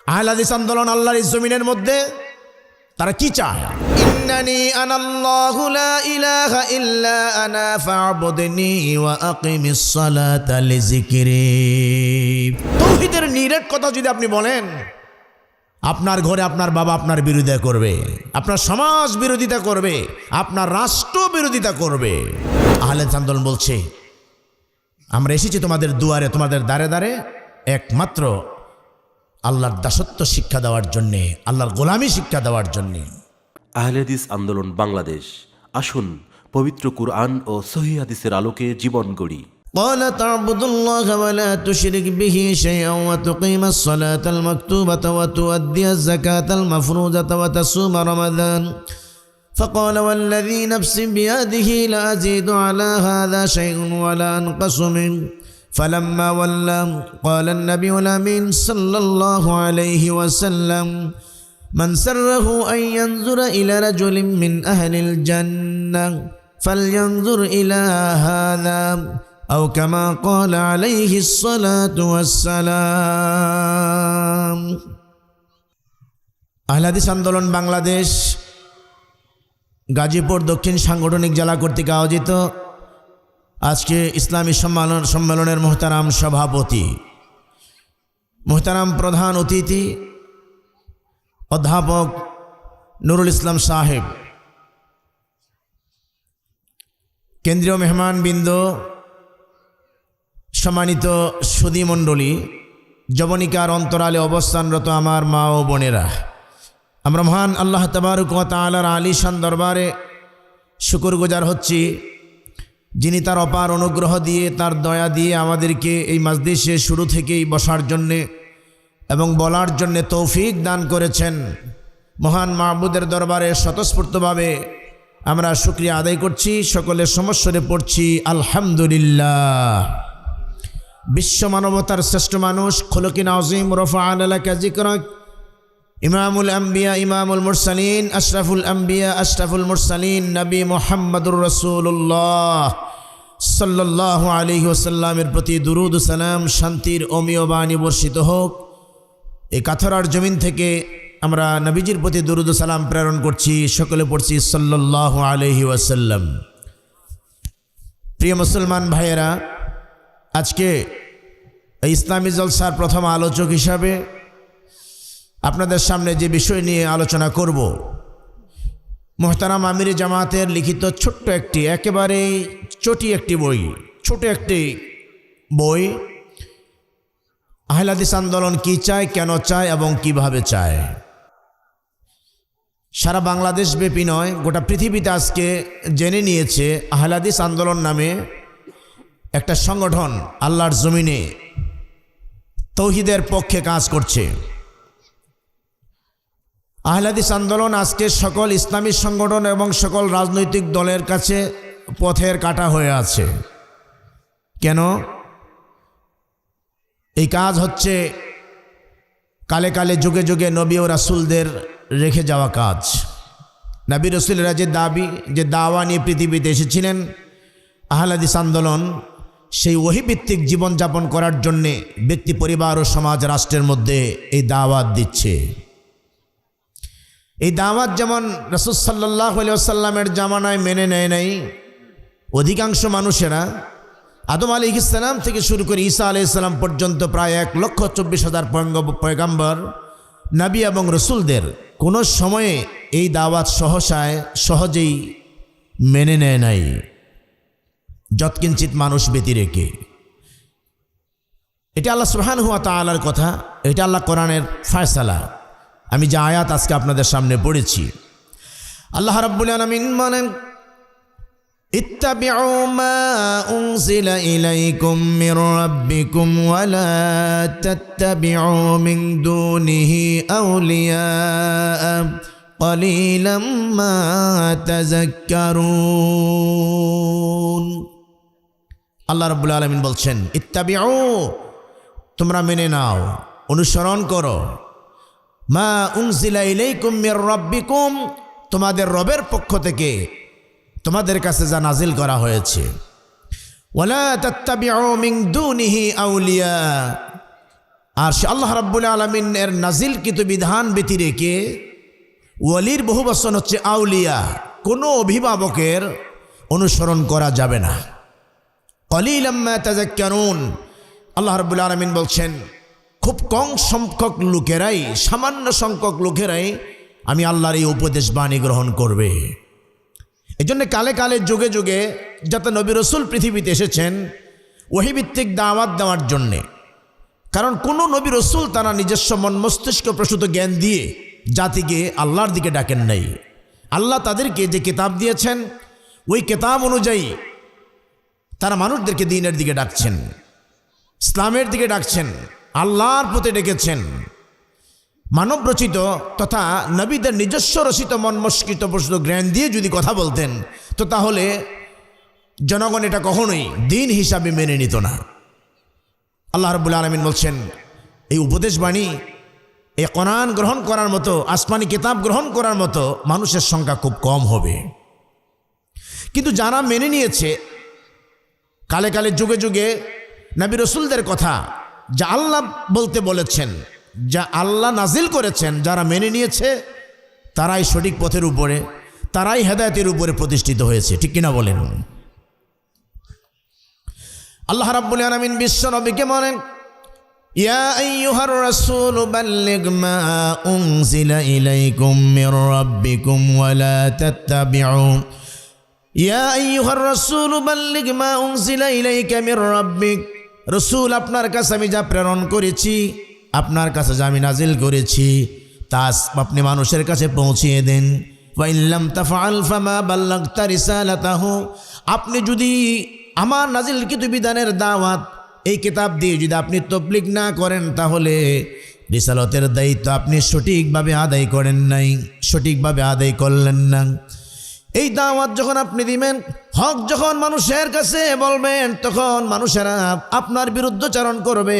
আহলে হাদিস আন্দোলন আল্লাহর এই জমিনের মধ্যে তারা কি চায়? ইন্নানি আনাল্লাহু লা ইলাহা ইল্লা আনা ফা'বুদনি ওয়া আকিমিস সালাতা লিযিকরি। তাওহীদের নিরেট কথা যদি আপনি বলেন, আপনার ঘরে আপনার বাবা আপনার বিরোধিতা করবে, আপনার সমাজ বিরোধিতা করবে, আপনার রাষ্ট্র বিরোধিতা করবে। আহলে হাদিস আন্দোলন বলছে, আমরা এসেছি তোমাদের দুয়ারে, তোমাদের দ্বারে দ্বারে একমাত্র আল্লাহর দাসত্ব শিক্ষা দেওয়ার জন্যে, আল্লাহর গোলামি শিক্ষা দেওয়ার জন্যে। আহলে হাদিস আন্দোলন বাংলাদেশ, আসুন পবিত্র কুরআন ও সহিহ হাদিসের আলোকে জীবন গড়ি। قال تعبد الله ولا تشرك به شيئا وتقيم الصلاة المكتوبة وتؤدي الزكاة المفروضة وتصوم رمضان فقال والذي نفس بيده لأزيد على هذا شيء ولا أنقص منه فلما ولى قال النبي الأمين صلى الله عليه وسلم من سره أن ينظر إلى رجل من أهل الجنة فلينظر إلى هذا أو كما قال عليه الصلاة والسلام। আহলে হাদিস আন্দোলন বাংলাদেশ গাজীপুর দক্ষিণ সাংগঠনিক জেলা কর্তৃক আয়োজিত আজকে ইসলামী সম্মেলনের মোহতারাম সভাপতি, মোহতারাম প্রধান অতিথি অধ্যাপক নুরুল ইসলাম সাহেব, কেন্দ্রীয় মেহমানবৃন্দ, সম্মানিত সুধীমণ্ডলী, যবনিকার অন্তরালে অবস্থানরত আমার মা ও বোনেরা, আমরা মহান আল্লাহ তাবারক ওয়া তাআলার আলিশান দরবারে শুকরগুজার হচ্ছি, যিনি তার অপার অনুগ্রহ দিয়ে, তার দয়া দিয়ে আমাদেরকে এই মাজলিসে শুরু থেকেই বসার জন্যে এবং বলার জন্যে তৌফিক দান করেছেন। মহান মাহবুদের দরবারে স্বতঃস্ফূর্তভাবে আমরা শুকরিয়া আদায় করছি, সকলে সমস্বরে পড়ছি আলহামদুলিল্লাহ। বিশ্ব মানবতার শ্রেষ্ঠ মানুষ, খুলুকিন আযীম, রাফা'না লাকা যিকরাক, ইমামুল আম্বিয়া ইমামুল মুরসালিন, আশরাফুল আম্বিয়া আশরাফুল মুরসালিন, নবী মুহাম্মদুর রাসূলুল্লাহ সাল্লাল্লাহু আলাইহি ওয়াসাল্লামের প্রতি দুরূদ ও সালাম, শান্তির অমীয় বাণী বর্ষিত হোক। এই কাথরার জমিন থেকে আমরা নবীজির প্রতি দুরূদ ও সালাম প্রেরণ করছি, সকলে পড়ছি সাল্লাল্লাহু আলাইহি ওয়াসাল্লাম। প্রিয় মুসলমান ভাইয়েরা, আজকে এই ইসলামী জলসার প্রথম আলোচক হিসাবে আপনাদের সামনে যে বিষয় নিয়ে আলোচনা করব, মুহতারাম আমির জামাতের লিখিত ছোট্ট একটি, একেবারেই ছোট একটি বই, আহলে হাদিস আন্দোলন কি চায়, কেন চায় এবং কিভাবে চায়। সারা বাংলাদেশ ব্যাপী নয়, গোটা পৃথিবীতে আজকে জেনে নিয়েছে আহলে হাদিস আন্দোলন নামে একটা সংগঠন আল্লাহর জমিনে তাওহীদের পক্ষে কাজ করছে। আহলে হাদিস আন্দোলন আজকে সকল ইসলামী সংগঠন এবং সকল রাজনৈতিক দলের কাছে পথের কাঁটা হয়ে আছে। কেন? এই কাজ হচ্ছে কালে কালে যুগে যুগে নবী ও রাসূলদের রেখে যাওয়া কাজ। নবী রাসূলরা যে দাওয়া নিয়ে পৃথিবীতে এসেছিলেন, আহলে হাদিস আন্দোলন সেই ওহীভিত্তিক জীবনযাপন করার জন্যে ব্যক্তি, পরিবার ও সমাজ, রাষ্ট্রের মধ্যে এই দাওয়াত দিচ্ছে। এই দাওয়াত যেমন রাসূল সাল্লাল্লাহু আলাইহি ওয়াসাল্লামের জামানায় মেনে নেয় নাই অধিকাংশ মানুষেরা, আদম আলাইহিস সালাম থেকে শুরু করে ঈসা আলাইহিস সালাম পর্যন্ত প্রায় 1,24,000 পয়গম্বর, নবী এবং রসুলদের কোনো সময়ে এই দাওয়াত সহজেই মেনে নেয় নাই, যৎকিঞ্চিত মানুষ ব্যতি রেখে। এটা আল্লাহ সুবহানাহু ওয়া তাআলার কথা, এটা আল্লাহ কোরআনের ফয়সালা। আমি যে আয়াত আজকে আপনাদের সামনে পড়েছি, আল্লাহ রাব্বুল আলামিন বলেন, ইত্তাবিউ মা উনজিলা ইলাইকুম মির রাব্বিকুম ওয়া লা তাত্তাবিউ মিন দুনিহি আউলিয়া ক্বালিলাম মা তাযাক্কারুন। আল্লাহ রাব্বুল আলামিন বলছেন, ইত্তাবিউ, তোমরা মেনে নাও, অনুসরণ করো, মা উনজিলা ইলাইকুম মির রাব্বিকুম, তোমাদের রবের পক্ষ থেকে তোমাদের কাছে যা নাজিল করা হয়েছে, ওয়ালা তাত্তাবিউ মিন দুনিহি আউলিয়া, আর সে আল্লাহ রাব্বুল আলামিনের নাজিলকৃত বিধান ব্যতি রেখে ওয়ালির বহু বচন হচ্ছে আউলিয়া, কোনো অভিভাবকের অনুসরণ করা যাবে না। কলিলাম মা তাযাক্কারুন, আল্লাহ রাব্বুল আলামিন বলছেন খুব কম সংখ্যক লোকেরাই, সামান্য সংখ্যক লোকেরাই আমি আল্লাহর এই উপদেশ বাণী গ্রহণ করবে। এজন্য কালে কালে যুগে যুগে যত নবী রসুল পৃথিবীতে এসেছেন ওহীভিত্তিক দাওয়াত দেওয়ার জন্যে। কারণ কোনো নবী রসুল তারা নিজস্ব মন মস্তিষ্ক প্রসূত জ্ঞান দিয়ে জাতিকে আল্লাহর দিকে ডাকেন নাই। আল্লাহ তাদেরকে যে কিতাব দিয়েছেন ওই কিতাব অনুযায়ী তারা মানুষদেরকে দ্বীনের দিকে ডাকছেন, ইসলামের দিকে ডাকছেন, আল্লাহর প্রতি ডেকেছেন। মানব রচিত তথা নবীদের নিজস্ব রচিত মন মস্কৃত প্রসূত জ্ঞান দিয়ে যদি কথা বলতেন তো তাহলে জনগণ এটা কখনোই দ্বীন হিসাবে মেনে নিত না। আল্লাহ রাব্বুল আলামিন বলছেন এই উপদেশ বাণী, এই কোরআন গ্রহণ করার মতো, আসমানি কিতাব গ্রহণ করার মতো মানুষের সংখ্যা খুব কম হবে। কিন্তু যারা মেনে নিয়েছে, কালে কালে যুগে যুগে নবী রসুলদের কথা যা আল্লাহ বলতে বলেছেন, যা আল্লাহ নাজিল করেছেন, যারা মেনে নিয়েছে তারাই সঠিক পথের উপরে, তারাই হেদায়েতের উপরে প্রতিষ্ঠিত হয়েছে। ঠিক কিনা বলেন? আল্লাহ রাব্বুল আলামিন বিশ্ব নবীকে বলেন, ইয়া আইয়ুহার রাসূল বাল্লিগ মা উনজিলা ইলাইকুম মির রাব্বিকুম ওয়া লা তাত্তাবিউ ইয়া আইয়ুহার রাসূল বাল্লিগ মা উনজিলা ইলাইকা মির রাব্বিক, রসূল আপনার কাছে আমি যা প্রেরণ করেছি, আপনার কাছে যা আমি নাজিল করেছি তা আপনি মানুষের কাছে পৌঁছিয়ে দেন। ওয়া ইল্লাম তাফআল ফামা বাল্লাগতা রিসালাতাহু, আপনি যদি আমার নাজিলকৃত বিধানের দাওয়াত এই কিতাব দিয়ে যদি আপনি তাবলীগ না করেন তাহলে রিসালাতের দায়িত্ব আপনি সঠিকভাবে আদায় করেন নাই, সঠিকভাবে আদায় করলেন না। এই দাওয়াত যখন আপনি দিবেন, হক যখন মানুষের কাছে বলবেন, তখন মানুষেরা আপনার বিরুদ্ধচারণ করবে,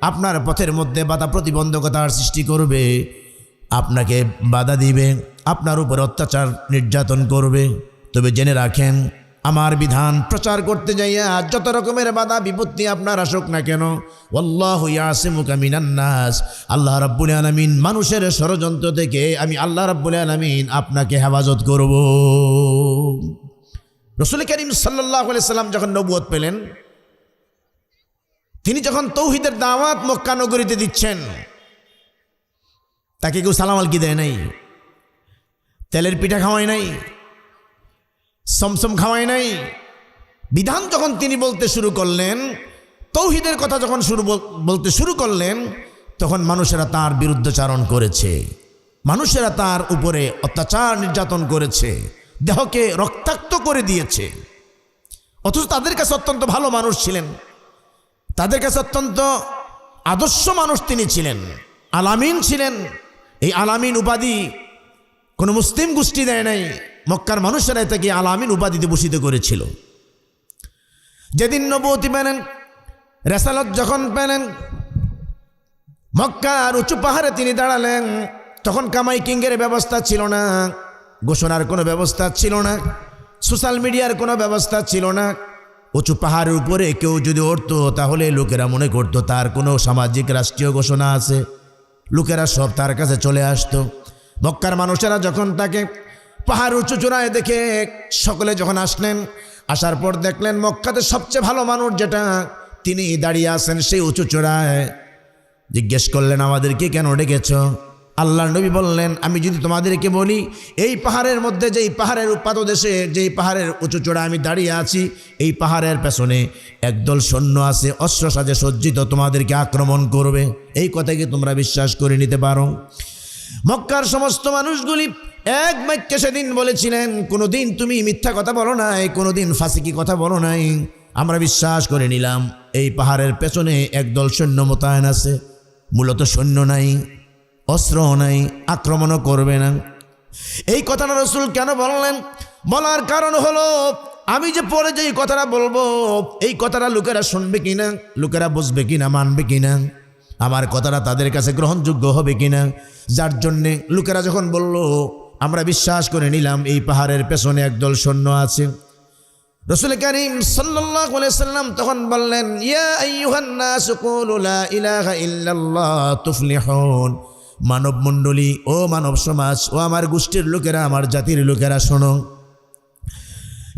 আপনার পথের মধ্যে বাধা প্রতিবন্ধকতার সৃষ্টি করবে, আপনাকে বাধা দিবে, আপনার উপর অত্যাচার নির্যাতন করবে। তবে জেনে রাখেন, আমার বিধান প্রচার করতে যাইয়া যত রকমের বাধা বিপত্তি আপনার আসুক না কেন, ওয়াল্লাহু ইয়াসিমুকা মিনান নাস, আল্লাহ রাব্বুল আলামিন মানুষের ষড়যন্ত্র থেকে আমি আল্লাহ রাব্বুল আলামিন আপনাকে হেফাজত করব। রাসূল করিম সাল্লাল্লাহু আলাইহি সাল্লাম যখন নবুয়ত পেলেন, তিনি যখন তৌহিদের দাওয়াত মক্কা নগরীতে দিচ্ছেন, তাকে কেউ সালাম আলকি দেয় নাই, তেলের পিঠা খাওয়ায় নাই, সমসম খাওয়ায় নাই। বিধান যখন তিনি বলতে শুরু করলেন, তৌহিদের কথা যখন বলতে শুরু করলেন, তখন মানুষেরা তার বিরুদ্ধচারণ করেছে, মানুষেরা তার উপরে অত্যাচার নির্যাতন করেছে, দেহকে রক্তাক্ত করে দিয়েছে। অথচ তাদের কাছে অত্যন্ত ভালো মানুষ ছিলেন, তাদের কাছে অত্যন্ত আদর্শ মানুষ তিনি ছিলেন, আলামিন ছিলেন। এই আলামিন উপাধি কোনো মুসলিম গোষ্ঠী দেয় নাই, মক্কার মানুষেরা তাকে আলামিন উপাধিতে ভূষিত করেছিল। যেদিন নবুয়তি পেলেন, রেসালত যখন পেলেন, মক্কার উঁচু পাহাড়ে তিনি দাঁড়ালেন, তখন কামাই কিংয়ের ব্যবস্থা ছিল না, ঘোষণার কোনো ব্যবস্থা ছিল না, সোশ্যাল মিডিয়ার কোনো ব্যবস্থা ছিল না। উঁচু পাহাড়ের উপরে কেউ যদি উঠতো তাহলে লোকেরা মনে করতো তার কোনো সামাজিক রাষ্ট্রীয় ঘোষণা আছে, লোকেরা সব তার কাছে চলে আসতো। মক্কার মানুষেরা যখন তাকে পাহাড় উঁচু চূড়ায় দেখে সকলে যখন আসলেন, আসার পর দেখলেন মক্কাতে সবচেয়ে ভালো মানুষ যেটা, তিনি দাঁড়িয়ে আছেন সেই উঁচু চূড়ায়। জিজ্ঞেস করলেন, আমাদেরকে কেন ডেকেছ? আল্লাহর নবী বললেন, আমি যদি তোমাদেরকে বলি এই পাহাড়ের মধ্যে, যেই পাহাড়ের পাদদেশে, যেই পাহাড়ের উঁচু চূড়া আমি দাঁড়িয়ে আছি, এই পাহাড়ের পেছনে একদল সৈন্য আছে, অস্ত্র সাজে সজ্জিত, তোমাদেরকে আক্রমণ করবে, এই কথাকে তোমরা বিশ্বাস করে নিতে পারো? মক্কার সমস্ত মানুষগুলি এক বাক্যে সেদিন বলেছিলেন, কোনোদিন তুমি মিথ্যা কথা বলো নাই, কোনোদিন ফাসিকি কথা বলো নাই, আমরা বিশ্বাস করে নিলাম এই পাহাড়ের পেছনে একদল সৈন্য মোতায়েন আছে। মূলত সৈন্য নাই, অস্ত্র নাই, আক্রমণও করবে না। এই কথাটা রাসূল কেন বললেন? বলার কারণ হলো, আমি যে পরে যে কথাটা বলবো, এই কথাটা লোকেরা শুনবে কিনা, লোকেরা বুঝবে কিনা, মানবে কিনা, আমার কথাটা তাদের কাছে গ্রহণযোগ্য হবে কিনা। যার জন্যে লোকেরা যখন বলল, আমরা বিশ্বাস করে নিলাম এই পাহাড়ের পেছনে একদল সৈন্য আছে, রাসূল করিম সাল্লাল্লাহু আলাইহি সাল্লাম তখন বললেন, ইয়া আইয়ুহান নাস কুলু লা ইলাহা ইল্লাল্লাহ তুফলিহুন। মানব মণ্ডলী, ও মানব সমাজ, ও আমার গোষ্ঠীর লোকেরা, আমার জাতির লোকেরা শোনো।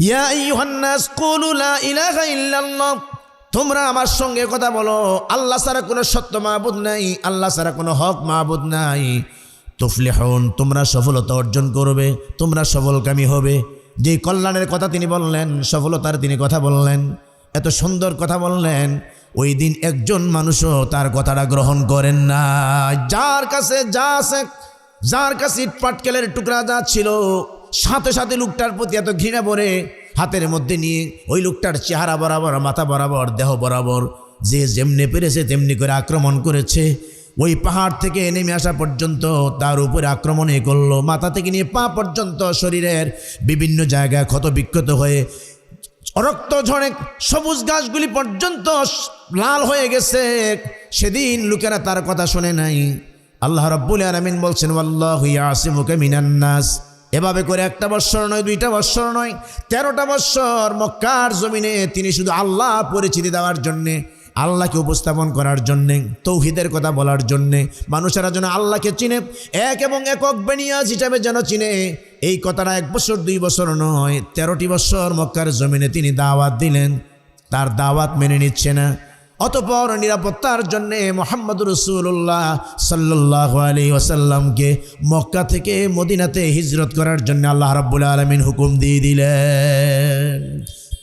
ইয়া আইয়ুহান নাস কুলু লা ইলাহা ইল্লাল্লাহ, তোমরা আমার সঙ্গে কথা বলো, আল্লাহ ছাড়া কোনো সত্য মাবুদ নাই, আল্লাহ ছাড়া কোনো হক মাবুদ নাই। তুফলিহুন, তোমরা সফলতা অর্জন করবে, তোমরা সফলকামী হবে। যে কল্যাণের কথা তিনি বললেন, সফলতার তিনি কথা বললেন, এত সুন্দর কথা বললেন, ওই দিন একজন মানুষও তার কথাটা গ্রহণ করেন না। যার কাছে যা আছে, যার কাছে ইট পাটকেলের টুকরা যা ছিল, সাথে সাথে লোকটার প্রতি এত ঘৃণা ভরে হাতের মধ্যে নিয়ে ওই লোকটার চেহারা বরাবর, মাথা বরাবর, দেহ বরাবর যে যেমনি পেরেছে তেমনি করে আক্রমণ করেছে। ওই পাহাড় থেকে নেমে আসা পর্যন্ত তার উপরে আক্রমণই করলো। মাথা থেকে নিয়ে পা পর্যন্ত শরীরের বিভিন্ন জায়গায় ক্ষত বিক্ষত হয়ে রক্ত ঝরে সবুজ গাছগুলি পর্যন্ত লাল হয়ে গেছে। সেদিন লোকেরা তার কথা শুনে নাই। আল্লাহ রাব্বুল আলামিন বলছেন, ওয়াল্লাহু ইয়াসিমুকা মিনান নাস। এভাবে করে একটা বৎসর নয়, 2টা বৎসর নয়, 13টা বৎসর মক্কার জমিনে তিনি শুধু আল্লাহ পরিচিতি দেওয়ার জন্যে, আল্লাহকে উপস্থাপন করার জন্যে, তৌহিদের কথা বলার জন্যে, মানুষেরা যেন আল্লাহকে চিনে, এক এবং একক বেনিয়াজ হিসাবে যেন চিনে, এই কথাটা 1 বছর 2 বছর নয়, 13টি বছর মক্কার জমিনে তিনি দাওয়াত দিলেন। তার দাওয়াত মেনে নিচ্ছে না। অতঃপর নিরাপত্তার জন্যে মুহাম্মদুর রাসূলুল্লাহ সাল্লাল্লাহু আলাইহি ওয়াসাল্লামকে মক্কা থেকে মদিনাতে হিজরত করার জন্য আল্লাহ রাব্বুল আলামিন হুকুম দিয়ে দিলেন।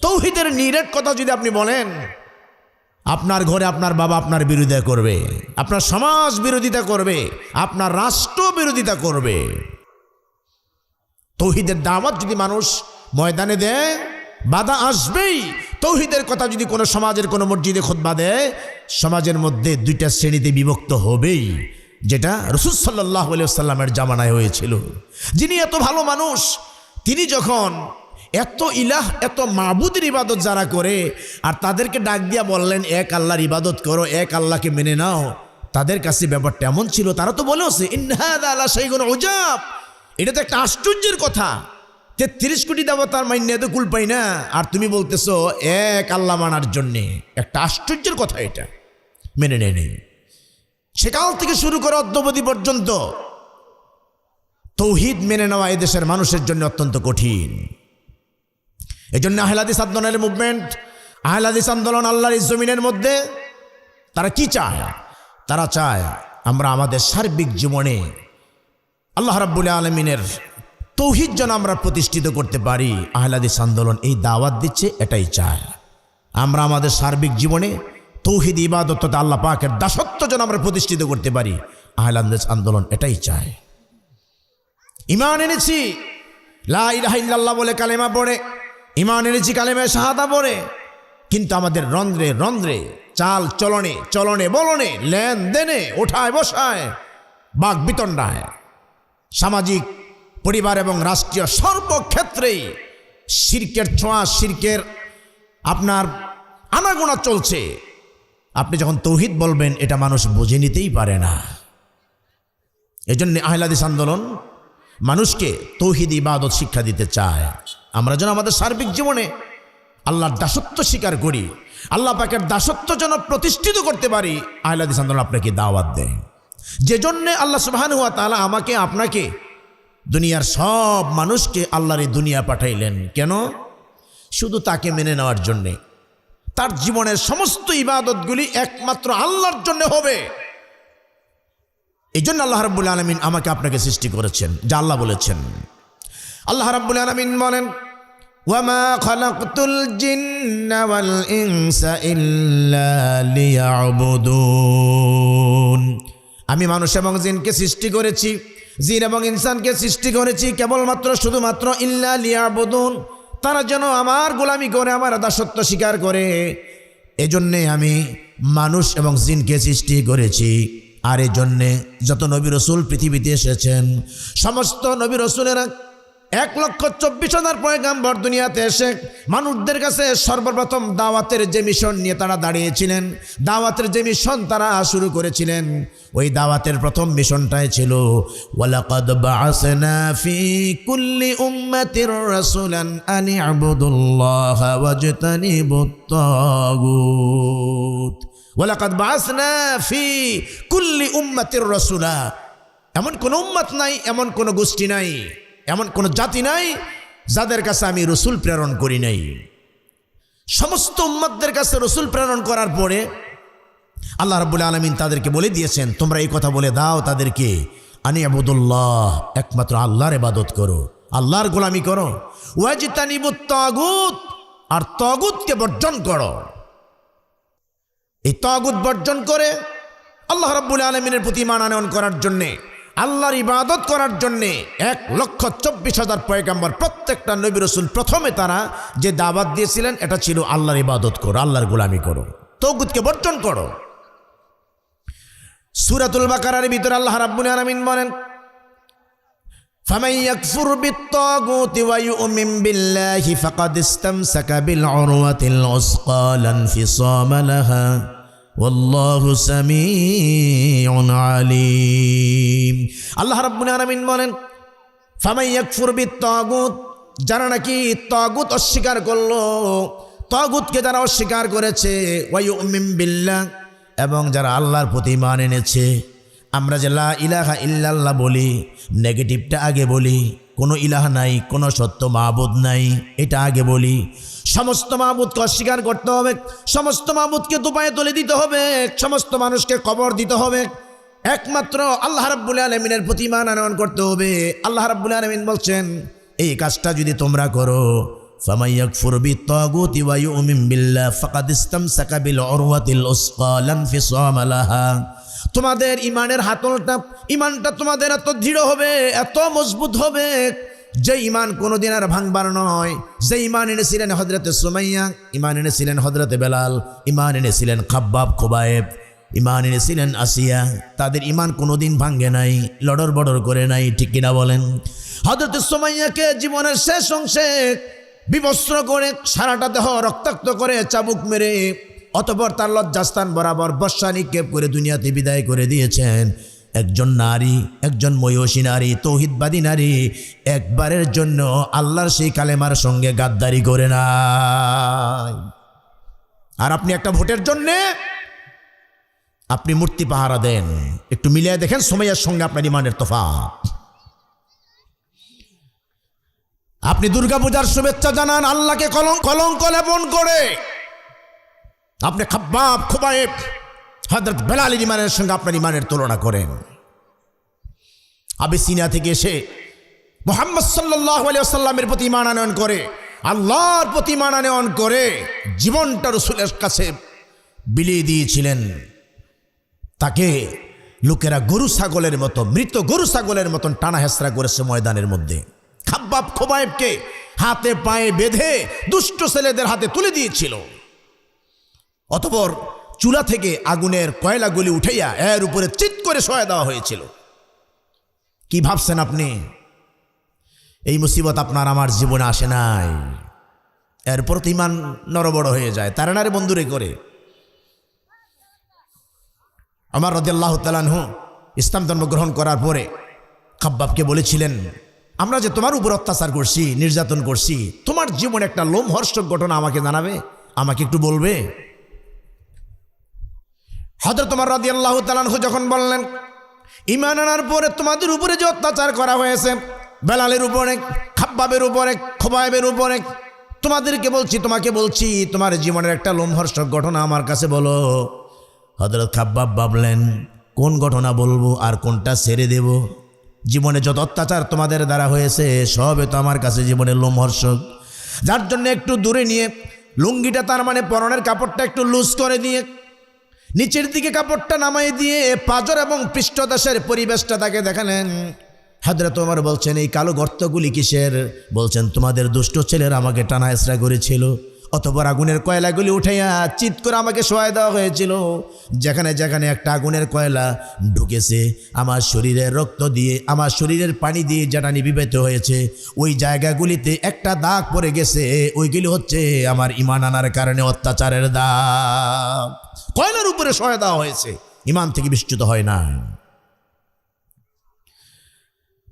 তৌহিদের নিরেট কথা যদি আপনি বলেন, আপনার ঘরে আপনার বাবা আপনার বিরোধিতা করবে, আপনার সমাজ বিরোধিতা করবে, আপনার রাষ্ট্র বিরোধিতা করবে। তৌহিদের দাওয়াত যদি মানুষ ময়দানে দেয়, বাধা আসবেই। তৌহিদের কথা যদি কোনো সমাজের কোনো মসজিদে খুতবা দেয়, সমাজের মধ্যে 2টা শ্রেণীতে বিভক্ত হবেই, যেটা রাসূল সাল্লাল্লাহু আলাইহি ওয়াসাল্লামের জামানায় হয়েছিল। যিনি এত ভালো মানুষ, তিনি যখন এত ইলাহ, এত মাবুদের ইবাদত যারা করে, আর তাদেরকে ডাক দিয়া বললেন, এক আল্লাহর ইবাদত করো, এক আল্লাহকে মেনে নাও, তাদের কাছে ব্যাপারটা এমন ছিল, তারা তো বলেছে, ইন হাযা লা শাইউন উজাব, এটা তো একটা আশ্চর্যের কথা। 33 কোটি দেবতার মাইন্যে তো কুল পাই না, আর তুমি বলতেছো এক আল্লাহ মানার জন্যে, একটা আশ্চর্যের কথা, এটা মেনে নেই। সেকাল থেকে শুরু করে অদ্যাবধি পর্যন্ত তৌহিদ মেনে নেওয়া এদেশের মানুষের জন্য অত্যন্ত কঠিন। এই জন্য আহলে হাদিস আন্দোলনের মুভমেন্ট, আহলে হাদিস আন্দোলন আল্লাহর এই জমিনের মধ্যে তারা কি চায়? তারা চায় আমরা আমাদের সার্বিক জীবনে আল্লাহ রাব্বুল আলামিনের তৌহিদ যেন আমরা প্রতিষ্ঠিত করতে পারি। আহলে হাদিস আন্দোলন এই দাওয়াত দিচ্ছে, এটাই চায় আমরা আমাদের সার্বিক জীবনে তৌহিদ ইবাদত তথা আল্লাহ পাকের দাসত্ব যেন আমরা প্রতিষ্ঠিত করতে পারি। আহলে হাদিস আন্দোলন এটাই চায়। ঈমান এনেছি, লা ইলাহা ইল্লাল্লাহ বলে কালেমা পড়ে, ঈমান এনেছি কালেমা শাহাদা পড়ে, কিন্তু আমাদের রন্ধ্রে রন্ধ্রে, চাল চলনে চলনে বলনে, লেনদেনে, ওঠায় বসায়, বাক বিতণ্ডায়, সামাজিক, পরিবার এবং রাষ্ট্রীয় সর্বক্ষেত্রেই শিরকের ছোঁয়া, শিরকের আপনার আনাগোনা চলছে। আপনি যখন তৌহিদ বলবেন, এটা মানুষ বুঝে নিতেই পারে না। এজন্য আহলে হাদিস আন্দোলন মানুষকে তৌহিদ ইবাদত শিক্ষা দিতে চায়। আমরা যেন আমাদের সার্বিক জীবনে আল্লাহর দাসত্ব স্বীকার করি, আল্লাহ পাকের দাসত্ব যেন প্রতিষ্ঠিত করতে পারি। আহলে হাদিস আন্দোলন আপনাকে দাওয়াত দেয়, যে জন্যে আল্লাহ সুবহানাহু ওয়া তাআলা আমাকে আপনাকে, দুনিয়ার সব মানুষকে আল্লাহর এই দুনিয়া পাঠাইলেন। কেন? শুধু তাকে মেনে নেওয়ার জন্যে। তার জীবনের সমস্ত ইবাদতগুলি একমাত্র আল্লাহর জন্য হবে। এই জন্য আল্লাহ রাব্বুল আলামিন আমাকে আপনাকে সৃষ্টি করেছেন, যা আল্লাহ বলেছেন। আল্লাহ রাব্বুল আলামিন বলেন, ওয়ামা খালাকতুল জিন্না ওয়াল ইনসা ইল্লা লিয়াবুদুন। আমি মানুষ এবং জিনকে সৃষ্টি করেছি, জিন এবং ইনসানকে সৃষ্টি করেছি কেবলমাত্র, শুধুমাত্র ইল্লা লিয়াবুদুন, তারা যেন আমার গোলামি করে, আমার দাসত্ব স্বীকার করে। এজন্যে আমি মানুষ এবং জিনকে সৃষ্টি করেছি। আর এজন্যে যত নবী রসুল পৃথিবীতে এসেছেন, সমস্ত নবী রসুলেরা 1,24,000 পয়গাম্বর দুনিয়াতে এসে মানুষদের কাছে সর্বপ্রথম দাওয়াতের যে মিশন নিয়ে তারা দাঁড়িয়েছিলেন, দাওয়াতের যে মিশন তারা শুরু করেছিলেন, ওই দাওয়াতের প্রথম মিশনটাই ছিল ওয়ালাকাদ বাআসনা ফি কুল্লি উম্মাতির রাসূলান আন ইবুদুল্লাহা ওয়াজতানিবুত তাগুত। ওয়ালাকাদ বাআসনা ফি কুল্লি উম্মাতির রাসূলা, এমন কোন উম্মত নাই, এমন কোন গোষ্ঠী নাই, এমন কোন জাতি নাই যাদের কাছে আমি রসুল প্রেরণ করি নাই। সমস্ত উম্মতদের কাছে রসুল প্রেরণ করার পরে আল্লাহ রাব্বুল আলামিন তাদেরকে বলে দিয়েছেন, তোমরা এই কথা বলে দাও তাদেরকে, আনি আবুদুল্লাহ, একমাত্র আল্লাহর ইবাদত করো, আল্লাহর গোলামি করো, ওয়াজতানিবুত তাগুত, আর তাগুতকে বর্জন করো। এই তাগুত বর্জন করে আল্লাহ রাব্বুল আলামিনের প্রতি ঈমান আনয়ন করার জন্যে, আল্লাহর ইবাদত করার জন্যে 1,24,000 পয়গাম্বর, প্রত্যেকটা নবী রাসূল প্রথমে তারা যে দাওয়াত দিয়েছিলেন এটা ছিল আল্লাহর ইবাদত করো, আল্লাহর গোলামি করো, তাগুতকে বর্জন করো। সূরাতুল বাকারার ভিতরে আল্লাহ রাব্বুল আলামিন বলেন, ফামান ইয়াকফুর বিত-তাগুতি ওয়া ইউমিন বিল্লাহি ফাকাদ ইসতামসাকা বিল উরওয়াতিল উসকা লা ইনফিসামা লাহা ওয়াল্লাহু সামিউন আলিম। আল্লাহ রাব্বুল আলামিন বলেন, ফামান ইয়াকফুর বিত-তাগুত, যারা নাকি তাগুত অস্বীকার করলো, তাগুতকে যারা অস্বীকার করেছে, ওয়া ইউমিন বিল্লাহ, এবং যারা আল্লাহর প্রতি ঈমান এনেছে। আমরা যে লা ইলাহা ইল্লাল্লাহ বলি, নেগেটিভটা আগে বলি, কোনো ইলাহ নাই, কোনো সত্য মাবুদ নাই, এটা আগে বলি। সমস্ত মাবুদকে অস্বীকার করতে হবে, সমস্ত মাবুদকে দুপায়ে তুলে দিতে হবে, সমস্ত মানুষকে কবর দিতে হবে, একমাত্র আল্লাহ রাব্বুল আলামিনের প্রতি ঈমান আনয়ন করতে হবে। আল্লাহ রাব্বুল আলামিন বলছেন, এই কাজটা যদি তোমরা করো, ফামান ইয়াকফুর বিত-তাগুতি ওয়া ইউমিন বিল্লাহ ফাকাদ ইসতামসাকা বিল উরওয়াতিল উসকা লা ইনফিসামা লাহা, তোমাদের ইমানের হাতলটা, ইমানটা তোমাদের এত দৃঢ় হবে, এত মজবুত হবে, যে ইমান কোনোদিন আর ভাঙবার নয়। যে ইমান এনেছিলেন হযরতে সুমাইয়া, ইমান এনেছিলেন হযরতে বেলাল, ইমান এনেছিলেন খাব্বাব, খুবাইব, ইমান এনেছিলেন আসিয়া, তাদের ইমান কোনোদিন ভাঙ্গে নাই, লড়র বড়র করে নাই, ঠিক কিনা বলেন? হযরতে সুমাইয়াকে জীবনের শেষ অংশে বিবস্ত্র করে, সারাটা দেহ রক্তাক্ত করে চাবুক মেরে, অতঃপর তার লজ্জাস্থান বরাবর বর্ষা নিক্ষেপ করে দুনিয়াতে বিদায় করে দিয়েছেন। একজন নারী, একজন মহিষী নারী, তৌহিদবাদী নারী, একবারের জন্য আল্লাহর সেই কালেমার সঙ্গে গাদ্দারি করে নাই। আর আপনি একটা ভোটের জন্যে আপনি মূর্তি পাহারা দেন, একটু মিলিয়ে দেখেন সুমাইয়ার সঙ্গে আপনার ইমানের তফাৎ। আপনি দুর্গাপূজার শুভেচ্ছা জানান, আল্লাহকে কলঙ্ক লেপন করে আপনি খাব্বাব, খুবাইব, হযরত বেলালের ইমানের সঙ্গে আপনার ইমানের তুলনা করেন। আবিসিনিয়া থেকে এসে মুহাম্মদ সাল্লাল্লাহু আলাইহি ওয়াসাল্লামের প্রতি ঈমান আনয়ন করে, আল্লাহর প্রতি ঈমান আনয়ন করে জীবনটা রাসূলের কাছে বিলিয়ে দিয়েছিলেন। তাকে লোকেরা গরু ছাগলের মতো, মৃত গরু ছাগলের মতন টানা হেঁচড়া করেছে ময়দানের মধ্যে। খাব্বাব, খুবাইবকে হাতে পায়ে বেঁধে দুষ্ট ছেলেদের হাতে তুলে দিয়েছিল। অতঃপর চুলা থেকে আগুনের কয়লাগুলি উঠাইয়া এর উপরে চিৎ করে শোয়া দেওয়া হয়েছিল। কি ভাবছেন আপনি? এই মুসিবত আপনার আমার জীবনে আসে নাই, এরপর তো ঈমান নরবড় হয়ে যায়, তারা নারে বন্ধুরে করে। ওমর রাদিয়াল্লাহু তাআলা আনহু ইসলাম ধর্ম গ্রহণ করার পরে খাব্বাবকে বলেছিলেন, আমরা যে তোমার উপর অত্যাচার করছি, নির্যাতন করছি, তোমার জীবনে একটা লোমহর্ষক ঘটনা আমাকে জানাবে, আমাকে একটু বলবে। হযরত ওমর রাদিয়াল্লাহু তাআলা আনহু যখন বললেন, ঈমান আনার পরে তোমাদের উপরে যে অত্যাচার করা হয়েছে, বেলালের উপরে, খাব্বাবের উপরে, খুবাইবের উপরে, তোমাদেরকে বলছি, তোমাকে বলছি, তোমার জীবনের একটা লোমহর্ষক ঘটনা আমার কাছে বলো। হযরত খাব্বাব ভাবলেন, কোন ঘটনা বলবো আর কোনটা ছেড়ে দেব? জীবনে যত অত্যাচার তোমাদের দ্বারা হয়েছে সবে তো আমার কাছে জীবনের লোমহর্ষক, যার জন্য একটু দূরে নিয়ে লুঙ্গিটা, তার মানে পরনের কাপড়টা একটু লুজ করে দিয়ে নিচের দিকে কাপড়টা নামাই দিয়ে পাজর এবং পৃষ্ঠদেশের পরিবেশটা তাকে দেখালেন। হযরত ওমর বলছেন, এই কালো গর্তগুলি কিসের? বলছেন, তোমাদের দুষ্ট ছেলেরা আমাকে টানা হেঁচড়া করেছিল, অতঃপর আগুনের কয়লাগুলি উঠাইয়া চিৎ করে আমাকে শোয়াই দেওয়া হয়েছিল। যেখানে যেখানে একটা আগুনের কয়লা ঢুকেছে, আমার শরীরের রক্ত দিয়ে, আমার শরীরের পানি দিয়ে যেটা নিবিবেত হয়েছে, ওই জায়গাগুলিতে একটা দাগ পড়ে গেছে। ওইগুলি হচ্ছে আমার ঈমান আনার কারণে অত্যাচারের দাগ। কয়লার উপরে শোয়াই দেওয়া হয়েছে, ঈমান থেকে বিচ্যুত হয় না।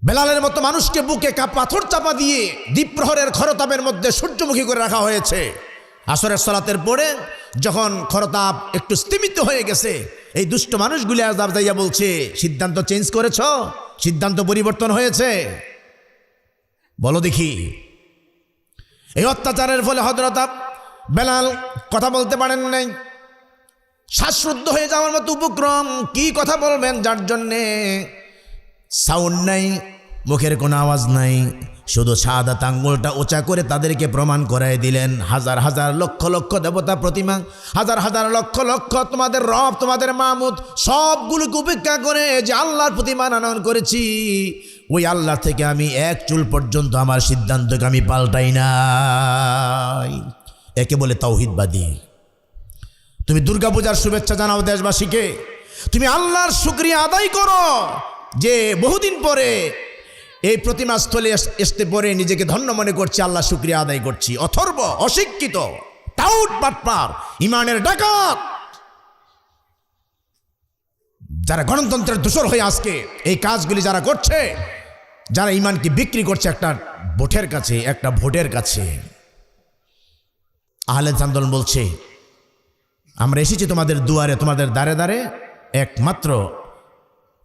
বেলালের মতো মানুষকে বুকে পাথর চাপা দিয়ে দ্বীপ্রহরের খরতাপের মধ্যে সূর্যমুখী করে রাখা হয়েছে। আসরের সালাতের পরে যখন খরতাপ একটু স্তিমিত হয়ে গেছে, এই দুষ্ট মানুষগুলি আজাব যাইয়া বলছে, সিদ্ধান্ত চেঞ্জ করেছ, সিদ্ধান্ত পরিবর্তন হয়েছে, বলো দেখি। এই অত্যাচারের ফলে হযরত বেলাল কথা বলতে পারেন নাই, শ্বাসরুদ্ধ হয়ে যাওয়ার মতো উপক্রম। কি কথা বলবেন যার জন্যে সাউন্ড নাই, মুখের কোনো আওয়াজ নাই, শুধু শাহাদাত আঙ্গুলটা উঁচা করে তাদেরকে প্রমাণ করাই দিলেন। হাজার হাজার লক্ষ লক্ষ দেবতা প্রতিমা, হাজার হাজার লক্ষ লক্ষ তোমাদের রব, তোমাদের মাহমুদ, সবগুলোকে উপেক্ষা করে যে আল্লাহর প্রতিমা আনয়ন করেছি, ওই আল্লাহ থেকে আমি এক চুল পর্যন্ত আমার সিদ্ধান্তকে আমি পাল্টাই নাই। একে বলে তাওহীদবাদী। তুমি দুর্গাপূজার শুভেচ্ছা জানাও দেশবাসীকে, তুমি আল্লাহর শুকরিয়া আদায় করো যে বহুদিন পরে এই প্রতিমাস্থলে আসতে পরে নিজেকে ধন্য মনে করছি, আল্লাহ শুকরিয়া আদায় করছি। অথর্ব, অশিক্ষিত, টাউট, বাটপার, ইমানের ডাকাত, যারা গণতন্ত্রের দূষর হয়ে আজকে এই কাজগুলি যারা করছে, যারা ইমানকে বিক্রি করছে একটা ভোটের কাছে, একটা ভোটের কাছে। আহলে আন্দোলন বলছে, আমরা এসেছি তোমাদের দুয়ারে, তোমাদের দ্বারে দ্বারে একমাত্র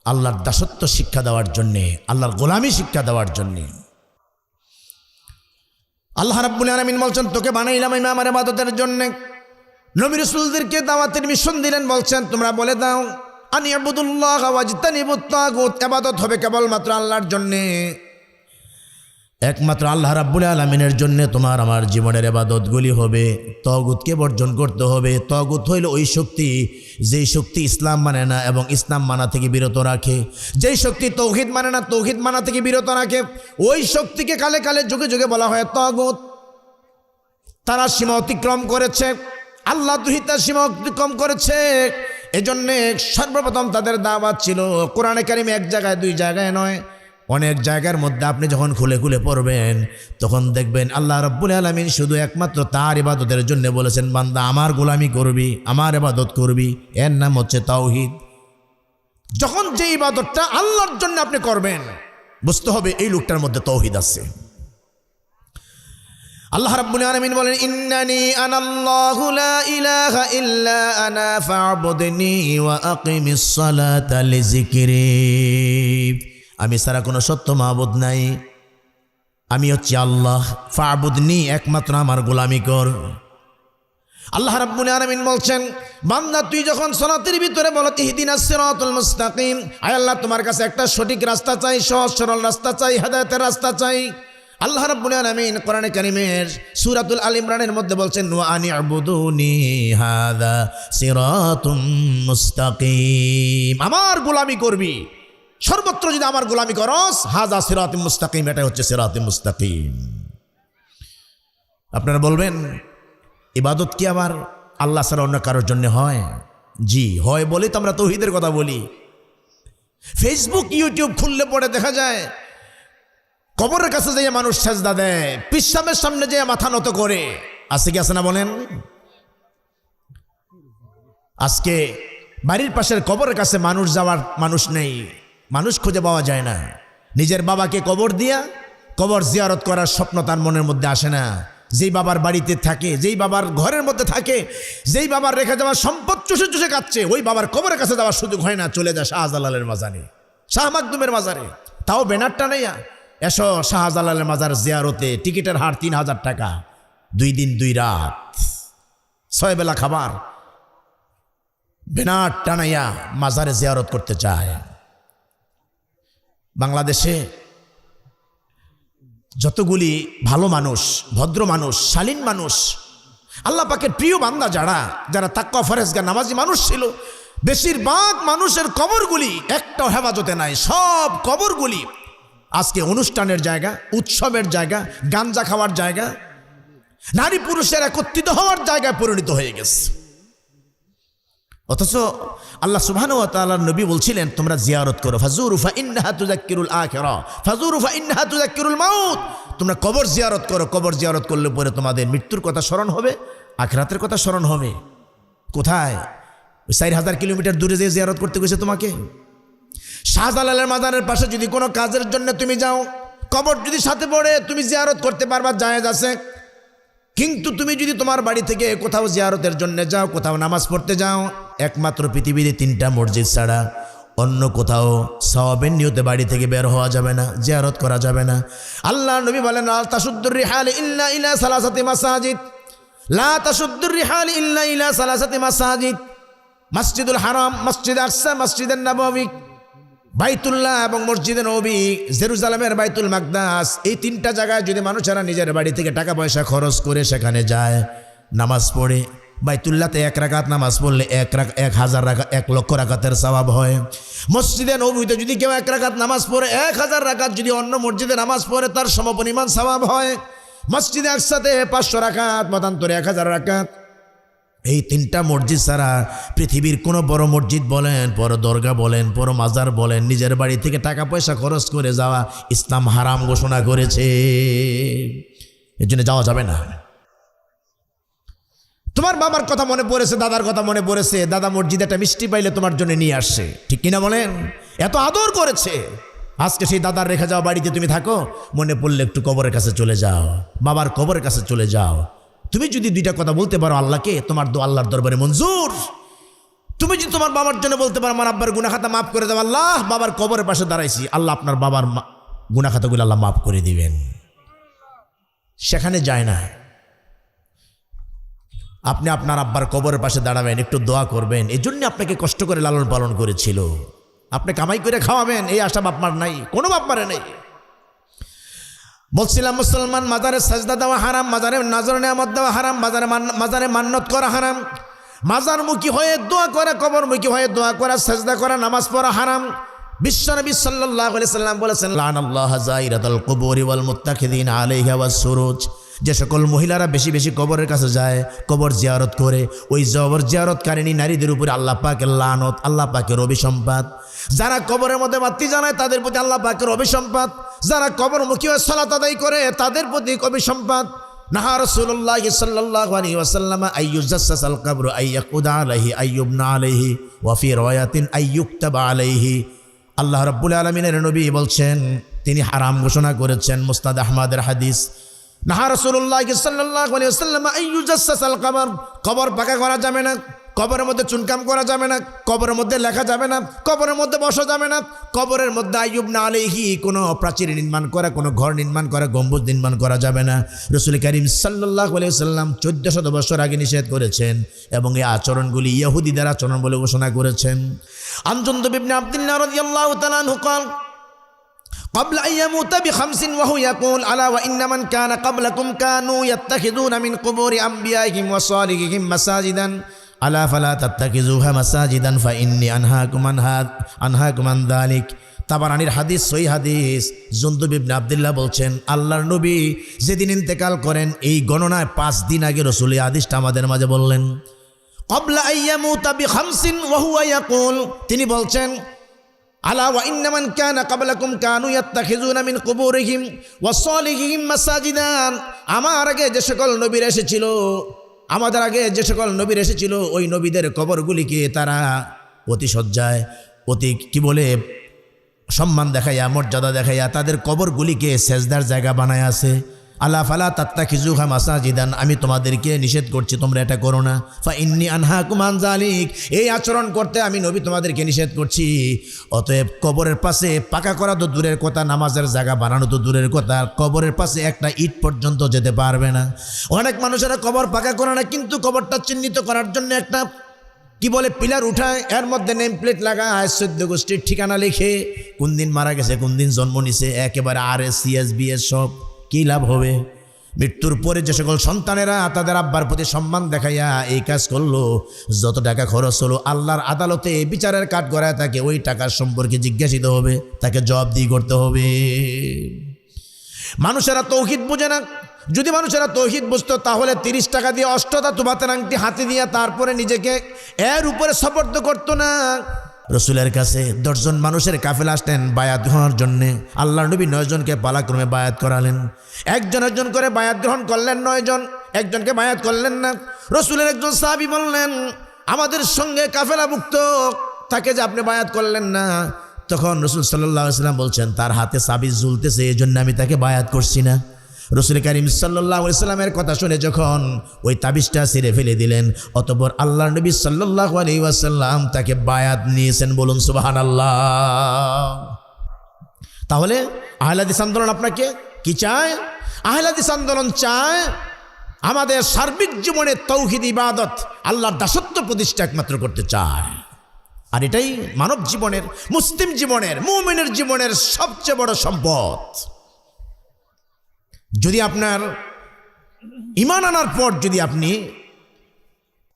আল্লাহর দাসত্ব শিক্ষা দেওয়ার জন্যে, আল্লাহর গোলামি শিক্ষা দেওয়ার জন্যে। আল্লাহ রাব্বুল আলামিন বলছেন, তোকে বানাইলাম আমি আমার ইবাদতের জন্যে। নবী রাসূলদেরকে দাওয়াতের মিশন দিলেন, বলছেন তোমরা বলে দাও আনি ইবুদুল্লাহ ওয়াজতানিবুত তাগুত, ইবাদত হবে কেবলমাত্র আল্লাহর জন্যে, একমাত্র আল্লাহ রাব্বুল আলামিনের জন্য তোমার আমার জীবনের ইবাদতগুলি হবে। তাগুতকে বর্জন করতে হবে। তাগুত হইল ওই শক্তি, যেই শক্তি ইসলাম মানে না এবং ইসলাম মানা থেকে বিরত রাখে, যেই শক্তি তৌহিদ মানে না, তৌহিদ মানা থেকে বিরত রাখে, ওই শক্তিকে কালে কালে যুগে যুগে বলা হয় তাগুত। তারা সীমা অতিক্রম করেছে, আল্লাহ দ্রোহিতার সীমা অতিক্রম করেছে। এজন্যে সর্বপ্রথম তাদের দাওয়াত ছিল কোরআনে কারিমে এক জায়গায় দুই জায়গায় নয়, অনেক জায়গার মধ্যে আপনি যখন খুলে খুলে পড়বেন তখন দেখবেন আল্লাহ রাব্বুল আলামিন শুধু একমাত্র তার ইবাদতের জন্য বলেছেন, বান্দা আমার গোলামি করবি, আমার ইবাদত করবি, এর নাম হচ্ছে তাওহীদ। যখন যে ইবাদতটা আল্লাহর জন্য আপনি করবেন, বুঝতে হবে এই লোকটার মধ্যে তাওহীদ আছে। আল্লাহ রাব্বুল আলামিন বলেন, ইন্নানি আনাল্লাহু লা ইলাহা ইল্লা আনা ফা'বুদনি ওয়া আকিমিস সালাতা লিযিকরি। আমি ছাড়া কোনো সত্য মাবুদ নাই, আমি হচ্ছি আল্লাহ। ফা'বুদনি, একমাত্র আমার গোলামি কর। আল্লাহ রাব্বুল আলামিন বলছেন, বান্দা তুই যখন সালাতের ভিতরে বলো ইহদিনাস সিরাতাল মুস্তাকিম, আয় আল্লাহ তোমার কাছে একটা সঠিক রাস্তা চাই, সহজ সরল রাস্তা চাই, হেদায়েতের রাস্তা চাই। আল্লাহ রাব্বুল আলামিন কোরআনে কারীমের সূরাতুল আল ইমরানের মধ্যে বলছেন, ওয়া আনি'বুদুনি হাযা সিরাতুম মুস্তাকিম, আমার গোলামি করবি, সর্বত্র যদি আমার গোলামি করস, হাযা সিরাতুম মুস্তাকিম, এটা হচ্ছে সিরাতুম মুস্তাকিম। আপনারা বলবেন ইবাদত কি আবার আল্লাহ ছাড়া অন্য কারোর জন্য হয়? জি হয়, বলে তো আমরা তাওহীদের কথা বলি। ফেসবুক ইউটিউব খুললে পড়ে দেখা যায় কবরের কাছে যেয়ে মানুষ সেজদা দেয়, পিসাবের সামনে যেয়ে মাথা নত করে। আছে কি আছে না বলেন? আজকে বাড়ির পাশের কবরের কাছে মানুষ যাওয়ার মানুষ নেই, মানুষ খুঁজে পাওয়া যায় না। নিজের বাবাকে কবর দিয়া কবর জিয়ারত করার স্বপ্ন তার মনের মধ্যে আসে না। যেই বাবার বাড়িতে থাকে, যেই বাবার ঘরের মধ্যে থাকে, যেই বাবার রেখে যাওয়া সম্পদ চুষে চুষে খাচ্ছে, ওই বাবার কবরের কাছে যাওয়ার সুযোগ হয় না। চলে যায় শাহজালালের মাজারে, শাহ মাকদুমের মাজারে, তাও ব্যানারটা নেই, এসো শাহজালালের মাজার জিয়ারতে, টিকিটের হার ৩,০০০ টাকা, 2 দিন 2 রাত, 6 বেলা খাবার, ব্যানার টানাইয়া মাজারে জিয়ারত করতে চায়। বাংলাদেশে যতগুলি ভালো মানুষ, ভদ্র মানুষ, শালীন মানুষ, আল্লাহ পাকের প্রিয় বান্দা যারা যারা তাকওয়া ফরেজগার নামাজি মানুষ ছিল, বেশিরভাগ মানুষের কবরগুলি একটাও হেফাজতে নাই। সব কবরগুলি আজকে অনুষ্ঠানের জায়গা, উৎসবের জায়গা, গাঞ্জা খাওয়ার জায়গা। নারী পুরুষের একত্রিত হওয়ার জায়গায় পরিণত হয়ে গেছে। অথচ আল্লাহ সুবহানাহু ওয়া তাআলার নবী বলছিলেন তোমরা জিয়ারত করো, ফাজুরু ফাইন্নাহা তুযাক্কিরুল আখিরা, ফাজুরু ফাইন্নাহা তুযাক্কিরুল মাউত। তোমরা কবর জিয়ারত করো, কবর জিয়ারত করলে পরে তোমাদের মৃত্যুর কথা স্মরণ হবে, আখিরাতের কথা স্মরণ হবে। কোথায়? 4000 কিলোমিটার দূরে যে জিয়ারত করতে গেছে তোমাকে। শাহজালালের মাজারের পাশে যদি কোনো কাজের জন্য তুমি যাও, কবর যদি সাথে পড়ে তুমি জিয়ারত করতে পারবা, জায়েজ আছে। কিন্তু তুমি যদি তোমার বাড়ি থেকে কোথাও জিয়ারতের জন্য যাও, কোথাও নামাজ পড়তে যাও, একমাত্র পৃথিবীতে 3টা মসজিদ ছাড়া অন্য কোথাও সওয়াবের নিয়তে বাড়ি থেকে বের হওয়া যাবে না, জিয়ারত করা যাবে না। আল্লাহ নবী বলেন লা তাশুদ্দুর রিহাল ইল্লা ইলা সালাসাতি মাসাজিদ, লা তাশুদ্দুর রিহাল ইল্লা ইলা সালাসাতি মাসাজিদ, মসজিদুল হারাম, মসজিদ আকসা, মসজিদুন নববী, বাইতুল্লাহ এবং মসজিদে নবী, জেরুজালেমের বাইতুল মাকদাস। এই 3টা জায়গায় যদি মানুষেরা নিজের বাড়ি থেকে টাকা পয়সা খরচ করে সেখানে যায়, নামাজ পড়ে, বাইতুল্লাহতে 1 রাকাত নামাজ পড়লে 1000 রাকাত, 1 লক্ষ রাকাতের সওয়াব হয়। মসজিদে নববীতে যদি কেউ 1 রাকাত নামাজ পড়ে, 1000 রাকাত যদি অন্য মসজিদে নামাজ পড়ে তার সমপরিমাণ সওয়াব হয়। মসজিদে আকসাতে 500 রাকাত, মতান্তরে 1000 রাকাত। এই 3টা মসজিদ ছাড়া পৃথিবীর কোনো বড় মসজিদ বলেন, বড় দরগা বলেন, বড় মাজার বলেন, নিজের বাড়ি থেকে টাকা পয়সা খরচ করে যাওয়া ইসলাম হারাম ঘোষণা করেছে। এর জন্য যাওয়া যাবে না। তোমার বাবার কথা মনে পড়েছে, দাদার কথা মনে পড়েছে, দাদা মসজিদে একটা মিষ্টি পাইলে তোমার জন্য নিয়ে আসছে, ঠিক কিনা বলেন? এত আদর করেছে। আজকে সেই দাদার রেখে যাওয়া বাড়িতে তুমি থাকো, মনে পড়লে একটু কবরের কাছে চলে যাও, বাবার কবরের কাছে চলে যাও। তুমি যদি 2টা কথা বলতে পারো আল্লাহকে, তোমার দোয়া আল্লাহর দরবারে মঞ্জুর। তুমি যদি তোমার বাবার জন্য বলতে পারো আমার আব্বার গুনাহ খাতা মাফ করে দাও, আল্লাহ বাবার কবরের পাশে দাঁড়াইছি, আল্লাহ আপনার বাবার গুনাহ খাতাগুলো আল্লাহ মাফ করে দিবেন। সেখানে যায় না, আপনি আপনার আব্বার কবরের পাশে দাঁড়াবেন, একটু দোয়া করবেন। এই জন্য আপনাকে কষ্ট করে লালন পালন করেছিল, আপনি কামাই করে খাওয়াবেন এই আশা বাপ মার নাই, কোনো বাপ মারে নেই। বলছিলাম মুসলমান মাজারে সাজদা দেওয়া হারাম, মাজারে নজর নেয়ামত দেওয়া হারাম, মাজারে মান্নত করা হারাম, মাজারমুখী হয়ে দোয়া করা, কবরমুখী হয়ে দোয়া করা, সাজদা করা, নামাজ পড়া হারাম। বিশ্বনবী সাল্লাল্লাহু আলাইহি সাল্লাম বলেছেন লানাল্লাহু যায়রাতাল কুবুরি ওয়াল মুত্তাখিদিন আলাইহা ওয়াস সুরুজ। যে সকল মহিলারা বেশি বেশি কবরের কাছে যায়, কবর জিয়ারত করে, ওই কবর জিয়ারতকারিণী নারীদের উপরে আল্লাহ পাকের লানত, আল্লাহ পাকের অভিসম্পাত। যারা কবরের মধ্যে বাতি জ্বালায় তাদের প্রতি আল্লাহ পাকের অভিসম্পাত, যারা কবরমুখী হয়ে সালাত আদায় করে তাদের প্রতি অভিসম্পাত। নাহা রাসূলুল্লাহ সাল্লাল্লাহু আলাইহি ওয়াসাল্লাম আইয়ুজাসসাসাল কবর আইয়াকুদা আলাইহি আইয়ুবনা আলাইহি ওয়া ফি রাওয়ায়াতিন আইয়ুকতাবা আলাইহি। আল্লাহ রাব্বুল আলামিনের নবী বলছেন, তিনি হারাম ঘোষণা করেছেন, মুসনাদ আহমদের হাদিস। নাহা রাসূলুল্লাহ সাল্লাল্লাহু আলাইহি ওয়াসাল্লাম আইয়ুজাসসাসাল কবর, কবর পাকা করা যাবে না, কবরের মধ্যে চুনকাম করা যাবে না, কবরের মধ্যে লেখা যাবে না, কবরের মধ্যে বসা যাবে না, কবরের মধ্যে আইয়ুবনা আলাইহি কোনো প্রাচীর নির্মাণ করা, কোনো ঘর নির্মাণ করা, গম্বুজ নির্মাণ করা যাবে না। রাসূল কারীম সাল্লাল্লাহু আলাইহি ওয়াসাল্লাম 1400 বছর আগে নিষেধ করেছেন এবং এই আচরণগুলি ইহুদিদের আচরণ বলে ঘোষণা করেছেন। আন জুনদুব ইবনে আব্দুল্লাহ রাদিয়াল্লাহু তাআলা আনহু قال قبل أن يموت ب5 وهو يقول ألا وإن من كان قبلكم كانوا يتخذون من قبور أنبيائهم وصالحهم مساجدا ألا فلا تتخذوها مساجدا فإني أنهاكم عن ذلك। তাবারানির হাদিস, সহিহ হাদিস। জুনদুব ইবনে আব্দুল্লাহ বলছেন, আল্লাহর নবী যেদিন ইন্তেকাল করেন এই গণনায় 5 দিন আগে রাসূল এই হাদিসটা আমাদের মাঝে বললেন। ক্বাবলা আইয়ামুতা বিখামসিন ওয়া হুয়া ইয়াকুল, তিনি বলছেন আলা ওয়া ইন্না মান কানা ক্বাবলাকুম কানু ইয়াত্তাখিযুনা মিন কুবুরিহিম ওয়া সালিহিহিম মাসাজিদান। আমার আগে যে সকল নবীরা এসেছিল, আমাদের আগে যে সকল নবীরা এসেছিল, ওই নবীদের কবরগুলিকে তারা অতি সজ্জায়, অতি কি বলে সম্মান দেখাইয়া, মর্যাদা দেখাইয়া তাদের কবরগুলিকে সেজদার জায়গা বানায় আছে। আলা ফালা তাত্তাখিযুহা মাসাজিদান, আমি তোমাদেরকে নিষেধ করছি তোমরা এটা করো না। ফা ইন্নী আনহাকুম আন যালিক, এই আচরণ করতে আমি নবী তোমাদেরকে নিষেধ করছি। অতএব কবরের পাশে পাকা করা তো দূরের কথা, নামাজের জায়গা বানানো তো দূরের কথা, কবরের পাশে একটা ইট পর্যন্ত যেতে পারবে না। অনেক মানুষেরা কবর পাকা করে না, কিন্তু কবরটা চিহ্নিত করার জন্য একটা কি বলে পিলার উঠায়, এর মধ্যে নেম প্লেট লাগায়, 14 গোষ্ঠীর ঠিকানা লিখে, কোন দিন মারা গেছে, কোন দিন জন্ম নিছে, একেবারে RS CS BS সব। কি লাভ হবে? মৃত্যুর পরে যে সকল সন্তানেরা তাদের আব্বার প্রতি সম্মান দেখাইয়া এই কাজ করলো, যত টাকা খরচ হলো আল্লাহর আদালতে বিচারের কাঠ গড়ায় তাকে ওই টাকার সম্পর্কে জিজ্ঞাসিত হবে, তাকে জবাবদিহি করতে হবে। মানুষেরা তৌহিদ বোঝে না। যদি মানুষেরা তৌহিদ বুঝতো তাহলে 30 টাকা দিয়ে অষ্টতা তুবাতের আংটি হাতে দিয়ে তারপরে নিজেকে এর উপরে সপর্দ করতো না। রসুলের কাছে 10 জন মানুষের কাফেলা আসলেন বায়াত গ্রহণের জন্যে। আল্লাহ নবী 9 জনকে পালাক্রমে বায়াত করালেন। একজন একজন করে বায়াত গ্রহণ করলেন 9 জন, একজনকে বায়াত করলেন না। রসুলের একজন সাহাবী বললেন, আমাদের সঙ্গে কাফেলাভুক্ত তাকে যে আপনি বায়াত করলেন না। তখন রসুল সাল্লাল্লাহু আলাইহি ওয়াসাল্লাম বলছেন, তার হাতে তাবিজ ঝুলতেছে, এই জন্য আমি তাকে বায়াত করছি না। রসুল করিম সাল্লাল্লাহু আলাইহি ওয়াসাল্লামের কথা শুনে যখন ওই তাবিজটা ছিঁড়ে ফেলে দিলেন, অতঃপর আল্লাহর নবী সাল্লাল্লাহু আলাইহি ওয়াসাল্লাম তাকে বায়াত নিয়েছেন। বলুন সুবহানাল্লাহ। তাহলে আহলে হাদিস আন্দোলন আপনাকে কি চায়? আহলে হাদিস আন্দোলন চায় আমাদের সার্বিক জীবনে তাওহীদ ইবাদত আল্লাহর দাসত্ব প্রতিষ্ঠা একমাত্র করতে চায়। আর এটাই মানব জীবনের, মুসলিম জীবনের, মুমিনের জীবনের সবচেয়ে বড় সম্পদ। যদি আপনার ঈমান আনার পর যদি আপনি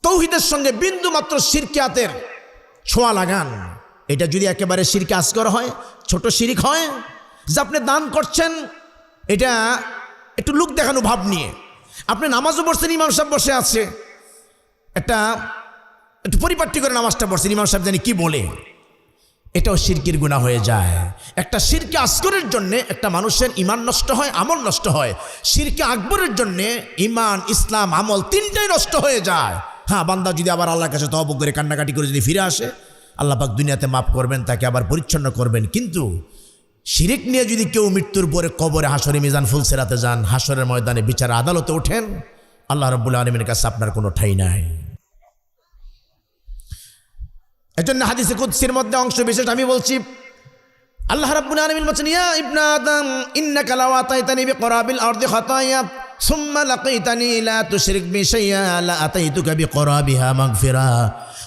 তাওহীদের সঙ্গে বিন্দু মাত্র শিরকিয়াতের ছোঁয়া লাগান, এটা যদি একেবারে শিরকে আসগর হয়, ছোট শিরিক হয়, যে আপনি দান করছেন এটা একটু লোক দেখানো ভাব নিয়ে, আপনি নামাজও পড়ছেন, ইমাম সাহেব বসে আছে, একটু পরিপাটি করে নামাজটা পড়ছেন, ইমাম সাহেব জানি কি বলে, এটাও শিরকির গুনাহ হয়ে যায়। একটা শিরকে আসগরের জন্যে একটা মানুষের ঈমান নষ্ট হয়, আমল নষ্ট হয়। শিরকে আকবরের জন্যে ঈমান, ইসলাম, আমল তিনটাই নষ্ট হয়ে যায়। হ্যাঁ, বান্দা যদি আবার আল্লাহর কাছে তওবা করে কান্নাকাটি করে যদি ফিরে আসে, আল্লাহ পাক দুনিয়াতে মাফ করবেন, তাকে আবার পরিচ্ছন্ন করবেন। কিন্তু শিরিক নিয়ে যদি কেউ মৃত্যুর পরে কবরে, হাসরে, মিজান, ফুলসিরাতে যান, হাসরের ময়দানে বিচার আদালতে ওঠেন, আল্লাহ রাব্বুল আলামিনের কাছে আপনার কোনো ঠাঁই নাই। এজন্য হাদিসে কুদসির মধ্যে অংশ বিশেষ আমি বলছি, আল্লাহ রাব্বুল আলামিন বলেন, ইয়া ইবনা আদম ইন্নাকা লাওয়াতাইতানি বিকরাবিল আরদি খাতায়া সুম্মা লাকাইতানি লা তুশরিক বি শাইআ লা আতাইতুকা বিকরাবিহা মাগফিরা।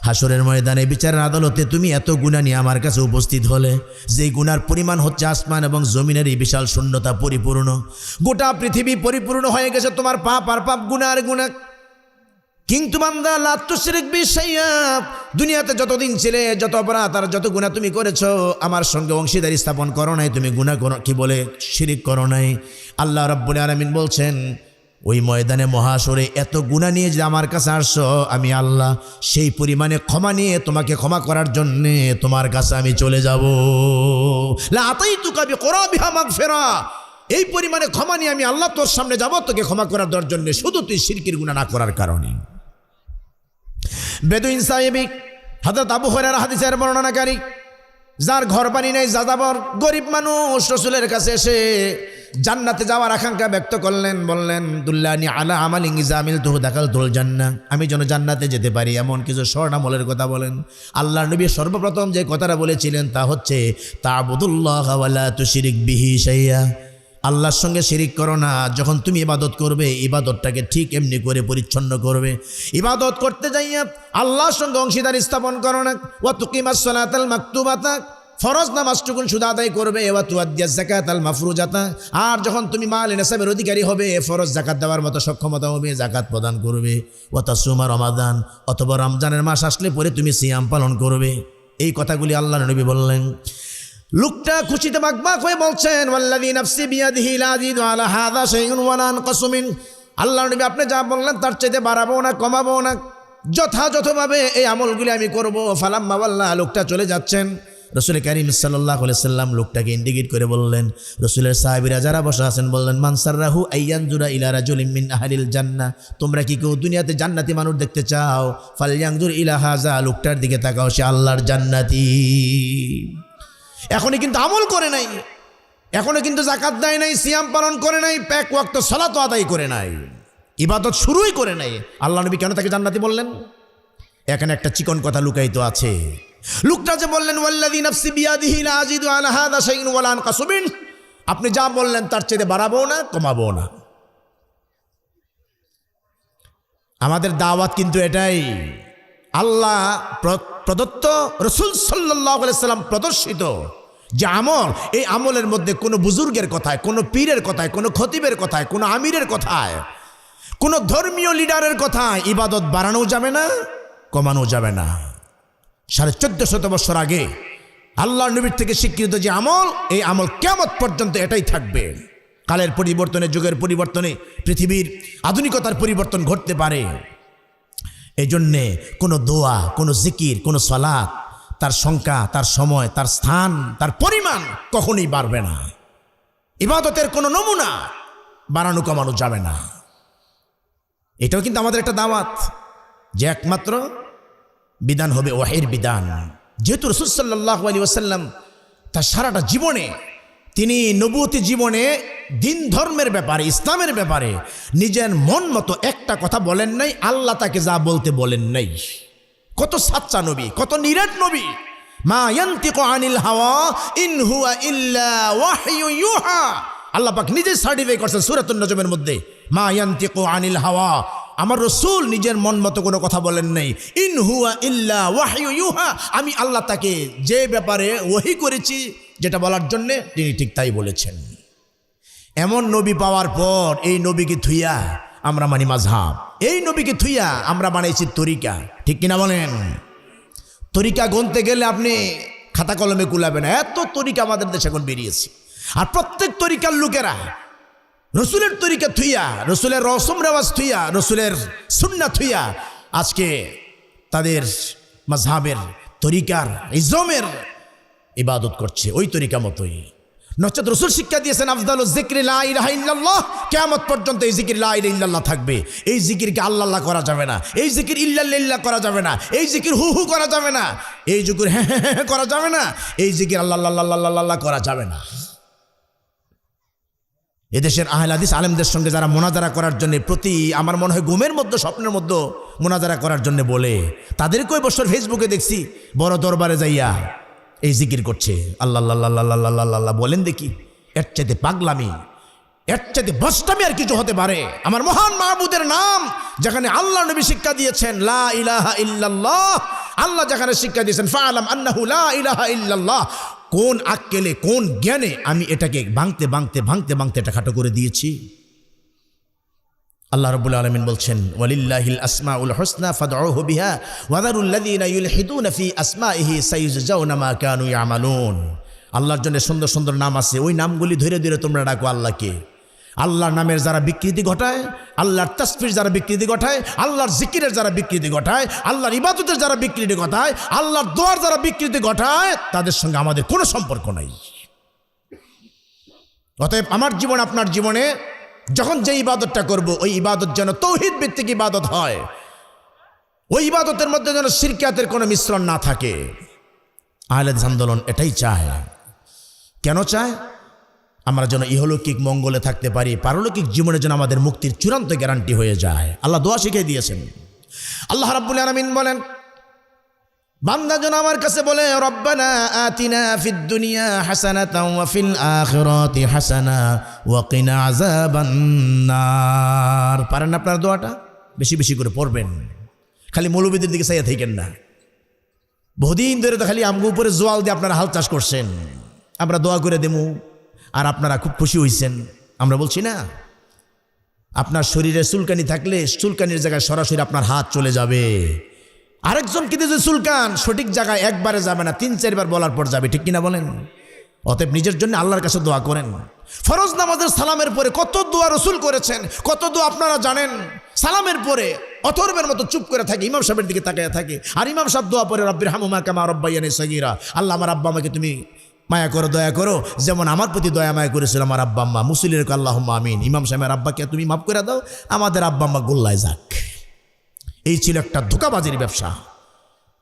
হাসরের ময়দানে বিচারের আদালতে তুমি এত গুনাহ নিয়ে আমার কাছে উপস্থিত হলে, যেই গুনার পরিমাণ হচ্ছে আসমান এবং জমিনের এই বিশাল শূন্যতা পরিপূর্ণ। গোটা পৃথিবী পরিপূর্ণ হয়ে গেছে তোমার পাপ আর পাপ, গুনাহ আর গুনাহ। কিন্তু বান্দা লা তুশরিক বি শাইআ, দুনিয়াতে যতদিন ছিলে, যত অপরাধ আর যত গুনাহ তুমি করেছো, আমার সঙ্গে অংশীদারি স্থাপন করো নাই, তুমি গুনাহ করো, কি বলে শিরিক করো নাই। আল্লাহ রাব্বুল আলামিন বলছেন, ওই ময়দানে মহাশরে এত গুনাহ নিয়ে যে আমার কাছে আসছো, আমি আল্লাহ সেই পরিমাণে ক্ষমা নিয়ে তোমাকে ক্ষমা করার জন্যে তোমার কাছে আমি চলে যাব। লা আতাইতুকা বিকরাবিহা মাগফিরা, এই পরিমাণে ক্ষমা নিয়ে আমি আল্লাহ তোর সামনে যাব তোকে ক্ষমা করার দেওয়ার জন্য, শুধু তুই শিরকির গুনাহ না করার কারণে। বেদুইন সাহেবী হযরত আবু হুরায়রা হাদিসের বর্ণনাকারী, যার ঘর বাড়ি নেই, যাযাবর গরিব মানুষ, রাসূলের কাছে এসে জান্নাতে যাওয়ার আকাঙ্ক্ষা ব্যক্ত করলেন। বললেন, দুল্লানি আলা আমালিন ইযা আমিলতুহু দাখালতুল জান্নাহ, আমি যেন জান্নাতে যেতে পারি এমন কিছু স্বর্ণামলের কথা বলেন। আল্লাহর নবী সর্বপ্রথম যে কথাটা বলেছিলেন তা হচ্ছে, তা'বুদুল্লাহ ওয়া লা তুশরিক বিহি শাইআ, আল্লাহর সঙ্গে শিরিক করো না। যখন তুমি ইবাদত করবে, ইবাদতটাকে ঠিক এমনি করে পরিচ্ছন্ন করবে। ইবাদত করতে যাইয়া আল্লাহর সঙ্গে অংশীদার স্থাপন করো না। ওয়া তুকিমাস সালাতাল মাকতুবাতা, ফরজ নামাজটুকুন শুধু আদায় করবে। ওয়া তুআদ্দিয়াজ যাকাতাল মাফরুজাতা, আর যখন তুমি মাল নিসাবের অধিকারী হবে, ফরজ যাকাত দেওয়ার মতো সক্ষমতা হবে, যাকাত প্রদান করবে। ওয়া তাসুমা রমাদান, অথবা রমজানের মাস আসলে পরে তুমি সিয়াম পালন করবে। এই কথাগুলি আল্লাহর নবী বললেন। লোকটা খুশিতে বাকবাক হয়ে বলছেন, ওয়াল্লাযী নাফসি বিয়াদিহি লা আযীদু আলা হাযা শাইউন ওয়া লা আনকাসু মিন, আল্লাহর নবী আপনি যা বললেন তার চাইতে বাড়াবো না, কমাবো না, যথাযথভাবে এই আমলগুলি আমি করব। ফালাম্মা ওয়াল্লা, লোকটা চলে যাচ্ছেন। রাসূল কারীম সাল্লাল্লাহু আলাইহি সাল্লাম লোকটাকে ইন্ডিকেট করে বললেন, রাসূলের সাহাবীরা যারা বসে আছেন বললেন, মান সাররাহু আইয়ানজুরা ইলা রাজুলিন মিন আহলিল জান্নাহ, তোমরা কি কেউ দুনিয়াতে জান্নাতি মানুষ দেখতে চাও? ফালয়ানজুর ইলা হাযা, লোকটার দিকে তাকাও, সে আল্লাহর জান্নাতি। এখনই কিন্তু আমল করে নাই, এখনো কিন্তু যাকাত দেয় নাই, সিয়াম পালন করে নাই, এক ওয়াক্ত সালাত আদায় করে নাই, ইবাদত শুরুই করে নাই। আল্লাহ নবী কেন তাকে জান্নাতি বললেন? এখানে একটা চিকন কথা লুকায়িত আছে। লোকটা যে বললেন, ওয়াল্লাযী নাফসি বিয়াদিহি লা আযীদু আলা হাযা শাইউন ওয়া লা আনকাসু মিন, আপনি যা বললেন তার চেয়ে বাড়াবো না, কমাবো না। আমাদের দাওয়াত কিন্তু এটাই, আল্লাহ প্রদত্ত, রাসূল সাল্লাল্লাহু আলাইহি সাল্লাম প্রদর্শিত যে আমল, এই আমলের মধ্যে কোনো বুজুর্গের কথায়, কোনো পীরের কথায়, কোনো খতিবের কথায়, কোনো আমিরের কথায়, কোনো ধর্মীয় লিডারের কথায় ইবাদত বাড়ানো যাবে না, কমানো যাবে না। 1450 বছর আগে আল্লাহর নবীর থেকে স্বীকৃত যে আমল, এই আমল কিয়ামত পর্যন্ত এটাই থাকবে। কালের পরিবর্তনে, যুগের পরিবর্তনে পৃথিবীর আধুনিকতার পরিবর্তন ঘটতে পারে। এই জন্যে কোনো দোয়া, কোনো জিকির, কোনো সালাত তার সংখ্যা, তার সময়, তার স্থান, তার পরিমাণ কখনোই বাড়বে না। ইবাদতের কোনো নমুনা বাড়ানো কমানো যাবে না। এটাও কিন্তু আমাদের একটা দাওয়াত যে একমাত্র বিধান হবে ওয়াহির বিধান। যেহেতু রাসূল সাল্লাল্লাহু আলাইহি ওয়াসাল্লাম তার সারাটা জীবনে, তিনি নবুয়তি জীবনে দিন ধর্মের ব্যাপারে, ইসলামের ব্যাপারে নিজের মন মতো একটা কথা বলেন নাই, আল্লাহ তাকে যা বলতে বলেন নাই। কত সাচ্চা নবী, কত নিরেট নবী। মা ইয়ান্তিকু আনিল হাওয়া ইন হুয়া ইল্লা ওয়াহয়ু ইউহা। আল্লাহ পাক নিজে সার্টিফাই করছেন সূরাতুন নজমের মধ্যে, মা ইয়ান্তিকু আনিল হাওয়া, আমার রাসূল নিজের মন মতো কোনো কথা বলেন নাই। ইন হুয়া ইল্লা ওয়াহয়ু ইউহা, আমি আল্লাহ তাকে যে ব্যাপারে ওহী করেছি, যেটা বলার জন্যে তিনি ঠিক তাই বলেছেন। এমন নবী পাওয়ার পর এই নবীকে থুইয়া আমরা মানি মাযহাব, এই নবীকে থুইয়া আমরা বানাইছি তরিকা। ঠিক কিনা বলেন? তরিকা গুনতে গেলে আপনি খাতা কলমে কুলাবেন, এত তরিকা আমাদের দেশে এখন বেরিয়েছে। আর প্রত্যেক তরিকার লোকেরা রসুলের তরিকা থুইয়া, রসুলের রসম রেওয়াজ থুইয়া, রসুলের সুন্নাহ থুইয়া আজকে তাদের মাযহাবের, তরিকার, ইজমের ইবাদত করছে ওই তরিকা মতোই। নচেত রসুল শিক্ষা দিয়েছেন আফদালুজ যিকরি লা ইলাহা ইল্লাল্লাহ, কিয়ামত পর্যন্ত এই জিকির লা ইলাহা ইল্লাল্লাহ থাকবে। এই জিকিরকে আল্লাহ আল্লাহ করা যাবে না, এই জিকির ইল্লাল্লাহ করা যাবে না, এই জিকির হু হু করা যাবে না, এই জিকির হ্যাঁ হ্যাঁ হ্যাঁ করা যাবে না, এই জিকির আল্লাহ আল্লাহ আল্লাহ আল্লাহ করা যাবে না। এদেশের আহলে হাদিস আলেমদের সঙ্গে যারা মোনাজারা করার জন্য প্রতি, আমার মনে হয় ঘুমের মধ্যে, স্বপ্নের মধ্যে মোনাজারা করার জন্য বলে, তাদেরকে বছর ফেসবুকে দেখছি বড় দরবারে যাইয়া এই জিকির করছে আল্লাহ আল্লাহ আল্লাহ আল্লাহ আল্লাহ। বলেন দেখি, এর চাইতে পাগলামি, এর চাইতে বস্তামি আর কিছু হতে পারে? আমার মহান মাহবুদের নাম যেখানে আল্লাহ নবী শিক্ষা দিয়েছেন লা ইলাহা ইল্লাল্লাহ, আল্লাহ যেখানে শিক্ষা দিয়েছেন ফাআলাম আন্নাহু লা ইলাহা ইল্লাল্লাহ, কোন আক্কেলে, কোন জ্ঞানে আমি এটাকে ভাঙতে ভাঙতে ভাঙতে ভাঙতে এটা খাটো করে দিয়েছি। আল্লাহ রাব্বুল আলামিন বলছেন ওয়ালিল্লাহিল আসমাউল হুসনা ফাদউহু বিহা ওয়া যারুল লাযিনা ইউলহিদুনা ফি আসমাইহি সাইয়ুজাউনা মা কানু ইয়ামালুন। আল্লাহর জন্য সুন্দর সুন্দর নাম আছে, ওই নামগুলি ধরে ধরে তোমরা ডাকো আল্লাহকে। আল্লাহর নামের যারা বিকৃতি ঘটায়, আল্লাহর তাসবিহ যারা বিকৃতি ঘটায়, আল্লাহর জিকিরের যারা বিকৃতি ঘটায়, আল্লাহর ইবাদতের যারা বিকৃতি ঘটায়, আল্লাহর দোয়ার যারা বিকৃতি ঘটায়, তাদের সঙ্গে আমাদের কোনো সম্পর্ক নাই। অতএব আমার জীবন, আপনার জীবনে যখন যে ইবাদতটা করব, ওই ইবাদত যেন তৌহিদ ভিত্তিক ইবাদত হয়, ওই ইবাদতের মধ্যে যেন শিরকিয়াতের কোনো মিশ্রণ না থাকে। আহলে হাদিস আন্দোলন এটাই চায়। কেন চায়? আমরা যেন ইহলৌকিক মঙ্গলে থাকতে পারি, পারলৌকিক জীবনে যেন আমাদের মুক্তির চূড়ান্ত গ্যারান্টি হয়ে যায়। আল্লাহ দোয়া শিখিয়ে দিয়েছেন। আল্লাহ রাব্বুল আলামিন বলেন, বান্দা যেন আমার কাছে বলে রব্বানা আতিনা ফিদ দুনিয়া হাসানাতাও ওয়া ফিল আখিরাতি হাসানা ওয়া কিনা আযাবান্নার। পারেন না আপনার দোয়াটা? বেশি বেশি করে পড়বেন, খালি মৌলবীদের দিকে চাইয়া থাকেন না। বহুদিন ধরে তো খালি আমগো উপরে জোয়াল দিয়ে আপনারা হাল চাষ করছেন, আমরা দোয়া করে দেবো আর আপনারা খুব খুশি হয়েছেন। আমরা বলছি না, আপনার শরীরে চুলকানি থাকলে চুলকানির জায়গায় সরাসরি আপনার হাত চলে যাবে। আরেকজন কিন্তু যে চুলকান সঠিক জায়গায় একবারে যাবে না, 3-4 বার বলার পর যাবে। ঠিক কিনা বলেন? অতএব নিজের জন্য আল্লাহর কাছে দোয়া করেন। ফরজ নামাজের সালামের পরে কত দোয়া রসুল করেছেন, কত দোয়া আপনারা জানেন। সালামের পরে অথর্বের মতো চুপ করে থাকে, ইমাম সাহেবের দিকে তাকিয়ে থাকে, আর ইমাম সাহেব দোয়া পরে রব্বিরহামহুমা কামা রাব্বায়ানি সগীরা, আল্লাহ আমার আব্বা আমাকে তুমি মায়া করো, দয়া করো, যেমন আমার প্রতি দয়া মায়া করেছিল আমার আব্বা আম্মা। মুসলিমের আল্লাহুম্মা আমিন। ইমাম সাহেবের আব্বাকে তুমি মাফ করে দাও, আমাদের আব্বা আম্মা গোল্লায় যাক। এই ছিল একটা ধোঁকাবাজির ব্যবসা।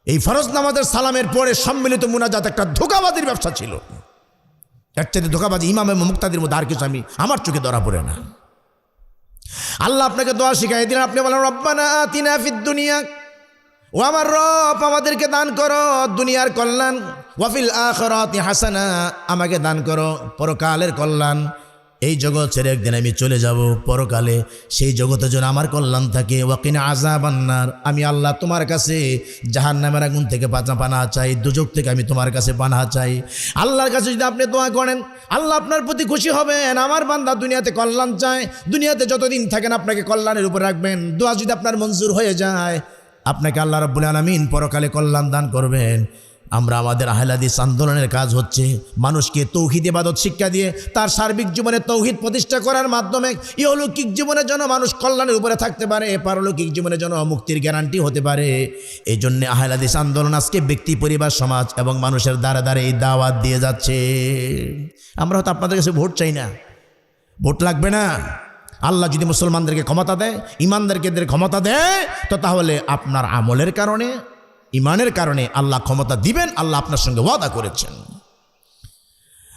এই ফরজ নামাজের সালামের পরে সম্মিলিত মুনাজাত একটা ধোঁকাবাজির ব্যবসা ছিল। এর চাইতে ধোঁকাবাজি ইমাম এবং মুক্তাদির মধ্যে আর কিছু আমার চোখে ধরা পড়ে না। আল্লাহ আপনাকে দোয়া শিখাই দিলেন, আপনি বলেন রব্বানা আতিনা ফিদ দুনিয়া, ও আমার রব আমাদেরকে দান করো দুনিয়ার কল্যাণ, ওয়া ফিল আখিরাতি হাসানা, আমাকে দান করো পরকালের কল্যাণ। এই জগৎ ছেড়ে একদিন আমি চলে যাব পরকালে, সেই জগতে যেন আমার কল্যাণ থাকে। ওয়া কিনা আযাবান্নার, আমি আল্লাহ তোমার কাছে জাহান্নামের আগুন থেকে পানাহ চাই, দুজক থেকে আমি তোমার কাছে পানাহ চাই। আল্লাহর কাছে যদি আপনি দোয়া করেন, আল্লাহ আপনার প্রতি খুশি হবেন। আমার বান্দা দুনিয়াতে কল্যাণ চায়, দুনিয়াতে যতদিন থাকেন আপনাকে কল্যাণের উপর রাখবেন। দোয়া যদি আপনার মঞ্জুর হয়ে যায়, আপনাকে আল্লাহ রাব্বুল আলামিন পরকালে কল্যাণ দান করবেন। আমরা আমাদের আহলে হাদিস আন্দোলনের কাজ হচ্ছে মানুষকে তৌহিদ ইবাদত শিক্ষা দিয়ে তার সার্বিক জীবনে তৌহিদ প্রতিষ্ঠা করার মাধ্যমে ইহলৌকিক জীবনের জন্য মানুষ কল্যাণের উপরে থাকতে পারে, পারলৌকিক জীবনের জন্য মুক্তির গ্যারান্টি হতে পারে। এই জন্য আহলে হাদিস আন্দোলন আজকে ব্যক্তি, পরিবার, সমাজ এবং মানুষের দ্বারা দ্বারা এই দাওয়াত দিয়ে যাচ্ছে। আমরা হয়তো আপনাদের কাছে ভোট চাই না, ভোট লাগবে না। আল্লাহ যদি মুসলমানদেরকে ক্ষমতা দেয়, ইমানদারকে ক্ষমতা দেয়, তো তাহলে আপনার আমলের কারণে, ইমানের কারণে আল্লাহ ক্ষমতা দিবেন। আল্লাহ আপনার সঙ্গে ওয়াদা করেছেন।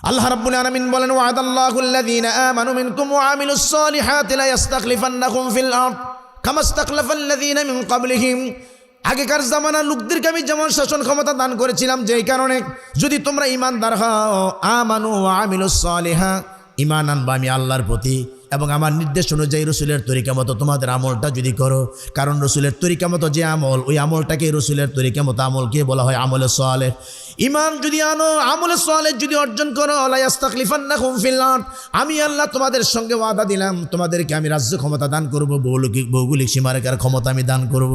আল্লাহ রাব্বুল আলামিন বলেন, ওয়াদাল্লাহুল্লাযীনা আমানু মিনকুম ওয়া আমিলুস সালিহাতি লা ইস্তাখলিফান্নাকুম ফিল আরদ কামা ইস্তাখলাফাল্লাযীনা মিন ক্বাবলিহিম। আগেকার জামানার লোকদেরকে আমি যেমন শাসন ক্ষমতা দান করেছিলাম, যেই কারণে যদি তোমরা ইমানদার হও, আমানু ওয়া আমিলুস সালিহা, ইমান আনবা আমি আল্লাহর প্রতি এবং আমার নির্দেশ অনুযায়ী রসুলের তরিকা মতো তোমাদের আমলটা যদি করো। কারণ রসুলের তরিকা মতো যে আমল, ওই আমলটাকে রসুলের তরিকা মতো আমলকে বলা হয় আমলে সালেহ। ইমান যদি আনো, আমলে সালেহ যদি অর্জন করো, লা ইস্তাখলিফান্নাকুম ফিল আরদ, আমি আল্লাহ তোমাদের সঙ্গে ওয়াদা দিলাম, তোমাদেরকে আমি রাজ্য ক্ষমতা দান করব, ভৌগোলিক সীমারেখার ক্ষমতা আমি দান করব।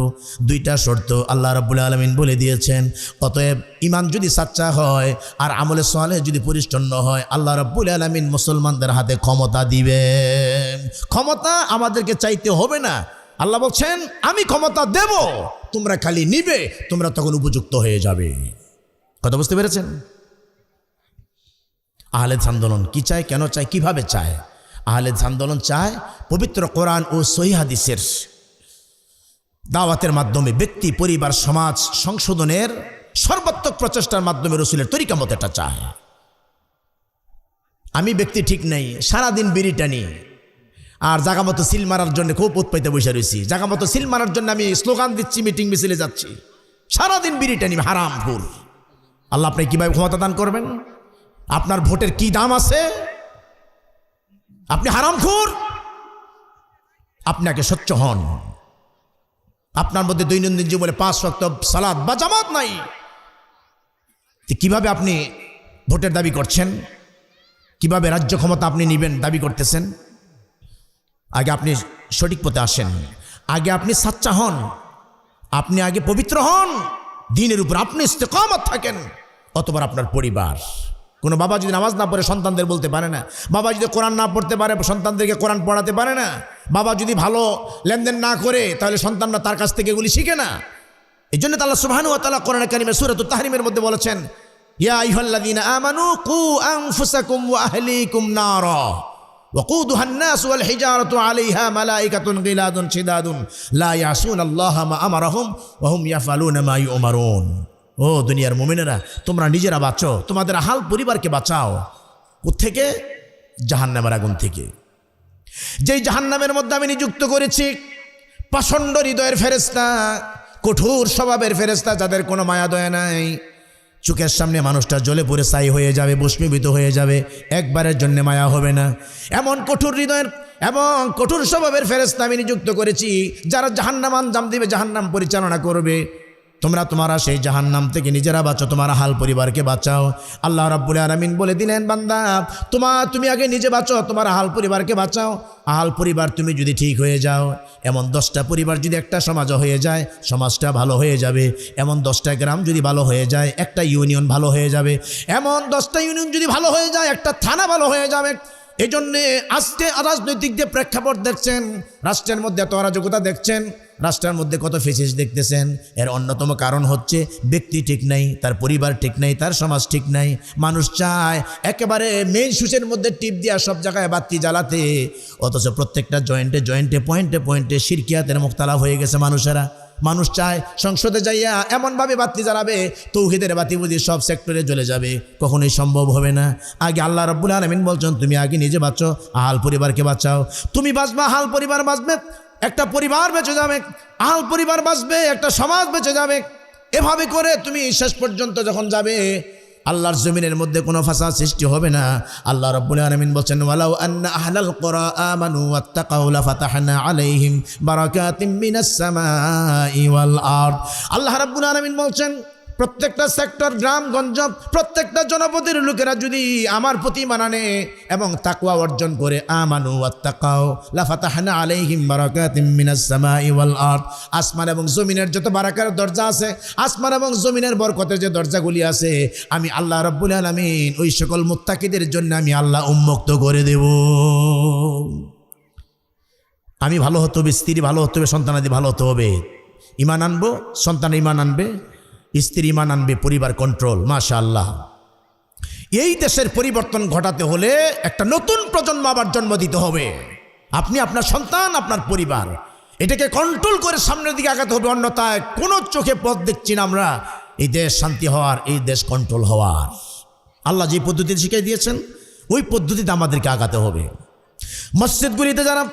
দুইটা শর্ত আল্লাহ রাব্বুল আলামিন বলে দিয়েছেন। অতএব ইমান যদি সাচ্চা হয় আর আমলে সালেহ যদি পরিচ্ছন্ন হয়, আল্লাহ রাব্বুল আলামিন মুসলমানদের হাতে ক্ষমতা দিবে। ক্ষমতা আমাদেরকে চাইতে হবে না। আল্লাহ বলছেন, আমি ক্ষমতা দেব, তোমরা খালি নিবে, তোমরা তখন উপযুক্ত হয়ে যাবে। কথা বুঝতে পেরেছেন? আহলে হাদিস আন্দোলন কি চায়, কেন চায়, কিভাবে চায়? আহলে হাদিস আন্দোলন চায় পবিত্র কোরআন ও সহিহ হাদিসের দাওয়াতের মাধ্যমে ব্যক্তি, পরিবার, সমাজ সংশোধনের সর্বাত্মক প্রচেষ্টার মাধ্যমে রসুলের তরিকা মতো এটা চায়। আমি ব্যক্তি ঠিক নেই, সারাদিন বিড়ি টানি আর জাগা মতো সিল মারার জন্য খুব উৎপাইতে বসে রয়েছি। জাগা মতো সিল মারার জন্য আমি স্লোগান দিচ্ছি, মিটিং মিছিলে যাচ্ছি, সারাদিন বিড়ি টানি, হারামখোর। আল্লাহ আপনি কিভাবে ক্ষমতা দান করবেন? আপনার ভোটের কি দাম আছে? আপনি হারামখোর, আপনাকে স্বচ্ছ হন। আপনার মধ্যে দৈনন্দিন জীবনে 5 ওয়াক্ত সালাত বা জামাত নাই, কিভাবে আপনি ভোটের দাবি করছেন? কিভাবে রাজ্য ক্ষমতা আপনি নেবেন দাবি করতেছেন? আগে আপনি সঠিক পথে আসেন, আগে আপনি সাচ্চা হন, আপনি আগে পবিত্র হন, দ্বীনের উপর আপনি ইস্তেকামত থাকেন। অতবার আপনার পরিবার, কোনো বাবা যদি নামাজ না পড়ে সন্তানদের বলতে পারে না, বাবা যদি কোরআন না পড়তে পারে সন্তানদেরকে কোরআন পড়াতে পারে না, বাবা যদি ভালো লেনদেন না করে তাহলে সন্তানরা তার কাছ থেকে এগুলি শিখে না। এই জন্য আল্লাহ সুবহানাহু ওয়া তাআলা কোরআনে কারিমে সূরাতুত তাহরিমের মধ্যে বলেছেন, ইয়া আইয়ুহাল্লাযীনা আমানু কু আনফুসাকুম ওয়া আহলিকুম নারা ওয়াকুদুহা আন-নাস ওয়াল হিজারাতু আলাইহা মালাইকাতুন গিলাদুন শিদাদুন লা ইয়াসুনাল্লাহা মা আমারাহুম ওয়া হুম ইয়াফআলুনা মা ইউমারুন। ও দুনিয়ার মুমিনেরা, তোমরা নিজেরা বাঁচো, তোমাদের আহাল পরিবারকে বাঁচাও। কোত্থেকে? জাহান্নামের আগুন থেকে। যেই জাহান্নামের মধ্যে আমি নিযুক্ত করেছি পাষণ্ড হৃদয়ের ফেরেশতা, কঠোর স্বভাবের ফেরেশতা, যাদের কোনো মায়া দয়া নাই। চোখের সামনে মানুষটা জ্বলে পুড়ে ছাই হয়ে যাবে, ভস্মীভূত হয়ে যাবে, একবারের জন্য মায়া হবে না। এমন কঠোর হৃদয়ের এবং কঠোর স্বভাবের ফেরেশতা আমি নিযুক্ত করেছি, যারা জাহান্নাম আঞ্জাম দিবে, জাহান্নাম পরিচালনা করবে। তোমরা সেই জাহান্নাম থেকে নিজেরা বাঁচো, তোমার আহাল পরিবারকে বাঁচাও। আল্লাহ রাব্বুল আলামিন বলে দিলেন, বান্দা তুমি আগে নিজে বাঁচো, তোমার আহাল পরিবারকে বাঁচাও। আহাল পরিবার তুমি যদি ঠিক হয়ে যাও, এমন 10টা পরিবার যদি একটা সমাজ হয়ে যায়, সমাজটা ভালো হয়ে যাবে। এমন 10টা গ্রাম যদি ভালো হয়ে যায়, একটা ইউনিয়ন ভালো হয়ে যাবে। এমন 10টা ইউনিয়ন যদি ভালো হয়ে যায়, একটা থানা ভালো হয়ে যাবে। এই জন্যে আজকে রাজনৈতিক যে প্রেক্ষাপট দেখছেন, রাষ্ট্রের মধ্যে এত অরাজকতা দেখছেন, রাষ্ট্রের মধ্যে কত ফেসিস দেখতেছেন, এর অন্যতম কারণ হচ্ছে ব্যক্তি ঠিক নাই, তার পরিবার ঠিক নাই, তার সমাজ ঠিক নাই। মানুষ চায় একেবারে মেইন সুইচের মধ্যে টিপ দিয়া সব জায়গায় বাতি জ্বালাতে, অথচ প্রত্যেকটা জয়েন্টে জয়েন্টে পয়েন্টে পয়েন্টে শিরকিয়াতের মুক্তালা হয়ে গেছে মানুষেরা। মানুষ চায় সংসদে যাইয়া এমনভাবে বাতি জ্বালাবে, তৌহিদের বাতি বুঝি সব সেক্টরে জ্বলে যাবে। কখনোই সম্ভব হবে না। আগে আল্লাহ রাব্বুল আলামিন বলছেন, তুমি আগে নিজে বাঁচো, আহাল পরিবারকে বাঁচাও। তুমি বাঁচবা, আহাল পরিবার বাঁচবে, একটা পরিবার বেঁচে যাবে। আহাল পরিবার বাঁচবে, একটা সমাজ বেঁচে যাবে। এভাবে করে তুমি শেষ পর্যন্ত যখন যাবে, আল্লাহর জমিনের মধ্যে কোনো ফাসাদ সৃষ্টি হবে না। আল্লাহ রাব্বুল আলামিন বলেন, ওয়ালাউ আন্না আহলাল কুরা আমানু ওয়াত্তাকাউ লাফাতাহনা আলাইহিম বারাকাতিম মিনাস সামাই ওয়াল আরদ। আল্লাহ রাব্বুল আলামিন বলেন, প্রত্যেকটা সেক্টর, গ্রামগঞ্জ, প্রত্যেকটা জনপদের লোকেরা যদি আমার প্রতি ঈমান আনে এবং তাকওয়া অর্জন করে, আমানু ওয়াত্তাকাও লাফাতাহনা আলাইহিম বারাকাতিম মিনাস সামাই ওয়াল আরদ, আসমান এবং জমিনের যত বারাকার দরজা আছে, আসমান এবং জমিনের বরকতের যে দরজাগুলি আছে, আমি আল্লাহ রাব্বুল আলামিন ওই সকল মুত্তাকিদের জন্য আমি আল্লাহ উন্মুক্ত করে দেব। আমি ভালো হতে হবে, স্ত্রী ভালো হতে হবে, সন্তানাদি ভালো হতে হবে। ঈমান আনবো, সন্তান ঈমান আনবে, স্ত্রী ঈমান আনবে, পরিবার কন্ট্রোল। মাশাআল্লাহ। এই দেশের পরিবর্তন ঘটাতে হলে একটা নতুন প্রজন্ম আবার জন্ম দিতে হবে। আপনি, আপনার সন্তান, আপনার পরিবার, এটাকে কন্ট্রোল করে সামনের দিকে আগাতে হবে। অন্যথায় কোনো চোখে পথ দেখছি না আমরা এই দেশ শান্তি হওয়ার, এই দেশ কন্ট্রোল হওয়ার। আল্লাহ যে পদ্ধতি শিখিয়ে দিয়েছেন ওই পদ্ধতিতে আমাদেরকে আগাতে হবে। মসজিদগুলিতে যারা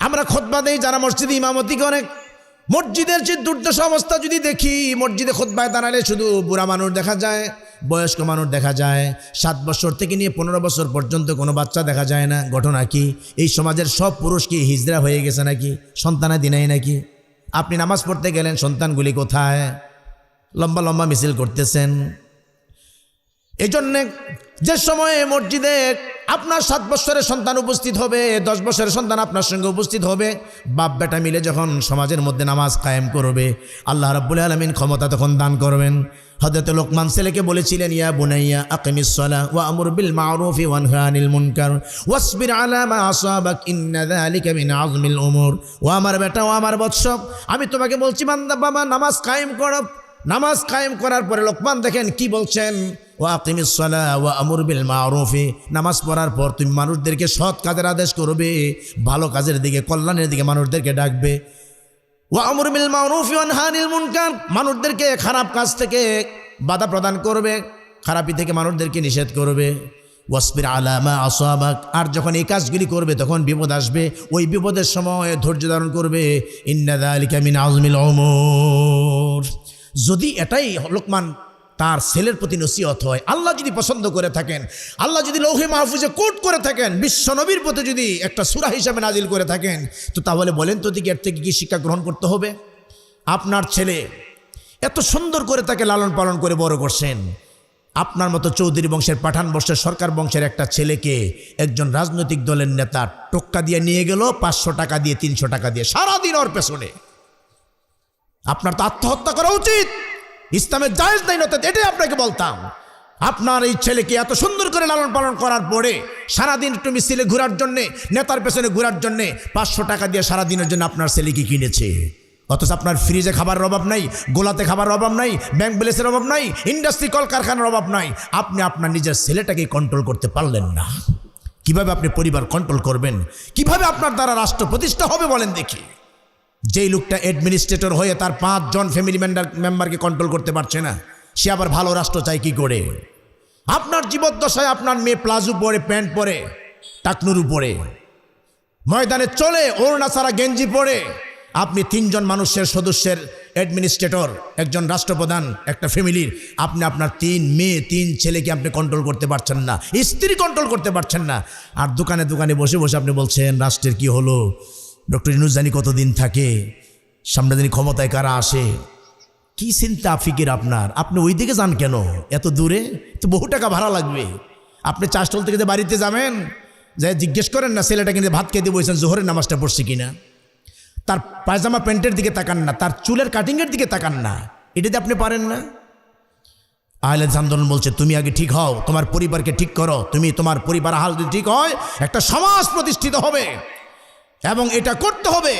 আমরা খুতবা দেই, যারা মসজিদে ইমামতি করে, মসজিদের যে দুর্দশা অবস্থা যদি দেখি, মসজিদে খুতবায় দাঁড়ালে শুধু বুড়া মানুষ দেখা যায়, বয়স্ক মানুষ দেখা যায়, 7 বছর থেকে নিয়ে 15 বছর পর্যন্ত কোনো বাচ্চা দেখা যায় না। ঘটনা কি? এই সমাজের সব পুরুষ কি হিজড়া হয়ে গেছে নাকি? সন্তানাদি নাই নাকি? আপনি নামাজ পড়তে গেলেন, সন্তানগুলি কোথায়? লম্বা লম্বা মিছিল করতেছেন। এই জন্যে যে সময়ে মসজিদে আপনার 7 বছরের সন্তান উপস্থিত হবে, 10 বছরের সন্তান আপনার সঙ্গে উপস্থিত হবে, বাপ বেটা মিলে যখন সমাজের মধ্যে নামাজ কায়েম করবে, আল্লাহ রাব্বুল আলামিন ক্ষমতা তখন দান করবেন। হযরত লোকমান ছেলেকে বলেছিলেন, ইয়া বুনাইয়া আকিমিস সালাহ ওয়া আমুর বিল মা'রুফি ওয়া নহি আনিল মুনকার ওয়াসবির আলা মা আসাবাক ইন্না যালিকা মিন আযমিল উমুর। ও আমার বেটা, ও আমার বৎস, আমি তোমাকে বলছি বান্দা বাবা, নামাজ কায়েম করো। নামাজ কায়েম করার পরে লোকমান দেখেন কি বলছেন, ওয়া আকিমিস সালাহ ওয়া আমুর বিল মা'রুফি। নামাজ পড়ার পর তুমি মানুষদেরকে সৎ কাজের আদেশ করবে, ভালো কাজের দিকে, কল্যাণের দিকে মানুষদেরকে ডাকবে। ওয়া আমুর বিল মা'রুফি ওয়া নহি আনিল মুনকার, মানুষদেরকে খারাপ কাজ থেকে বাধা প্রদান করবে, খারাপি থেকে মানুষদেরকে নিষেধ করবে। ওয়াসবির আলা মা আসাবাক, আর যখন এই কাজগুলি করবে তখন বিপদ আসবে, ওই বিপদের সময় ধৈর্য ধারণ করবে। ইন্না যালিকা মিন আযমিল উমুর। যদি এটাই লোকমান তার ছেলের প্রতি নসিহত হয়, আল্লাহ যদি পছন্দ করে থাকেন, আল্লাহ যদি লৌহে মাহফুজে কোট করে থাকেন, বিশ্বনবীর প্রতি যদি একটা সূরা হিসাবে নাজিল করে থাকেন, তো তাহলে বলেন তো এর থেকে কি শিক্ষা গ্রহণ করতে হবে? আপনার ছেলে এত সুন্দর করে তাকে লালন পালন করে বড় করছেন, আপনার মতো চৌধুরী বংশের, পাঠান বংশের, সরকার বংশের একটা ছেলেকে একজন রাজনৈতিক দলের নেতা টোক্কা দিয়ে নিয়ে গেল, 500 টাকা দিয়ে, 300 টাকা দিয়ে, সারাদিন ওর পেছনে। আপনার তো আত্মহত্যা করা উচিত, ইসলামের জায়েজ নাই নতে, এটাই আপনাকে বলতাম। আপনার এই ছেলেকে এত সুন্দর করে লালন পালন করার পরে সারাদিন একটু মিছিলে ঘোরার জন্যে, নেতার পেছনে ঘোরার জন্যে 500 টাকা দিয়ে সারাদিনের জন্য আপনার ছেলেকে কিনেছে। অথচ আপনার ফ্রিজে খাবারের অভাব নাই, গোলাতে খাবারের অভাব নাই, ব্যাংক ব্যালেন্সের অভাব নাই, ইন্ডাস্ট্রি কলকারখানার অভাব নাই। আপনি আপনার নিজের ছেলেটাকে কন্ট্রোল করতে পারলেন না। কিভাবে আপনি পরিবার কন্ট্রোল করবেন? কিভাবে আপনার দ্বারা রাষ্ট্র প্রতিষ্ঠা হবে বলেন দেখি? যেই লোকটা অ্যাডমিনিস্ট্রেটর হয়ে তার 5 জন ফ্যামিলি মেম্বারকে কন্ট্রোল করতে পারছে না, সে আবার ভালো রাষ্ট্র চাই কি করে? আপনার জীবদ্দশায় আপনার মেয়ে প্লাজো পরে, প্যান্ট পরে, টাকনুর উপরে ময়দানে চলে, ওড়না ছাড়া গেঞ্জি পরে, আপনি 3 জন মানুষের সদস্যের অ্যাডমিনিস্ট্রেটর, একজন রাষ্ট্রপ্রধান একটা ফ্যামিলির, আপনি আপনার 3 মেয়ে 3 ছেলেকে আপনি কন্ট্রোল করতে পারছেন না, স্ত্রী কন্ট্রোল করতে পারছেন না। আর দোকানে দোকানে বসে বসে আপনি বলছেন রাষ্ট্রের কি হলো, ডক্টর ইউনূস জানি কতদিন থাকে, সামনে দিন ক্ষমতায় কারা আসে। কি চিন্তা ফিকির আপনার? আপনি ওই দিকে যান কেন? এত দূরে তো বহু টাকা ভাড়া লাগবে। আপনি চাষটল থেকে যে বাড়িতে যাবেন, যাই জিজ্ঞেস করেন না ছেলেটা কিন্তু ভাত খেতে বসেছেন, জোহরের নামাজটা পড়ছে কিনা। তার পায়জামা প্যান্টের দিকে তাকান না, তার চুলের কাটিংয়ের দিকে তাকান না। এটাতে আপনি পারেন না? আহলে আন্দোলন বলছে তুমি আগে ঠিক হও, তোমার পরিবারকে ঠিক করো। তুমি তোমার পরিবার হাল যদি ঠিক হয়, একটা সমাজ প্রতিষ্ঠিত হবে। এবং এটা করতে হবে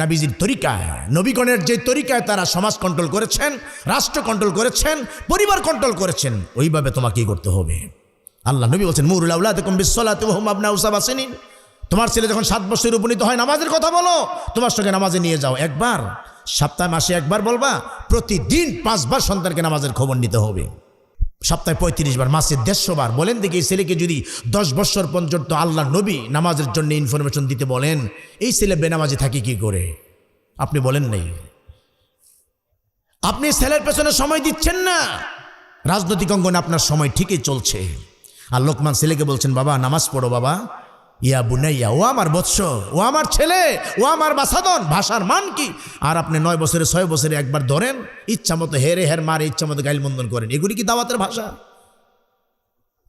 নবীজির তরিকায়, নবীগণের যে তরিকায় তারা সমাজ কন্ট্রোল করেছেন, রাষ্ট্র কন্ট্রোল করেছেন, পরিবার কন্ট্রোল করেছেন, ওইভাবে তোমাকেই করতে হবে। আল্লাহ নবী বলছেন মুরু আওলাদাকুম বিসসালাতি ওয়া হুম আবনাউ সাব'a সিনিন। তোমার ছেলে যখন 7 বছর উপনীত হয়, নামাজের কথা বলো, তোমার সঙ্গে নামাজে নিয়ে যাও। একবার সপ্তাহে, মাসে একবার বলবা, প্রতিদিন 5 বার সন্তানকে নামাজের খবর নিতে হবে। সপ্তাহে 35 বার, মাসে 150 বার। বলেন দেখি এই ছেলেকে যদি 10 বছর পর্যন্ত আল্লাহ নবী নামাজের জন্য ইনফরমেশন দিতে বলেন, এই ছেলে বেনামাজি থাকে কি করে? আপনি বলেন নেই। আপনি ছেলের পেছনে সময় দিচ্ছেন না, রাজনৈতিক অঙ্গনে আপনার সময় ঠিকই চলছে। আর লোকমান ছেলেকে বলছেন বাবা নামাজ পড়ো, বাবা ইয়া বুনাইয়া, ও আমার বৎস, ও আমার ছেলে, ও আমার বাসাদন, ভাষার মান কি? আর আপনি 9 বছরে 6 বছরে একবার ধরেন, ইচ্ছা মতো হেরে হের মারে, ইচ্ছা মতো গাইলমন্দন করেন। এগুলি কি দাওয়াতের ভাষা?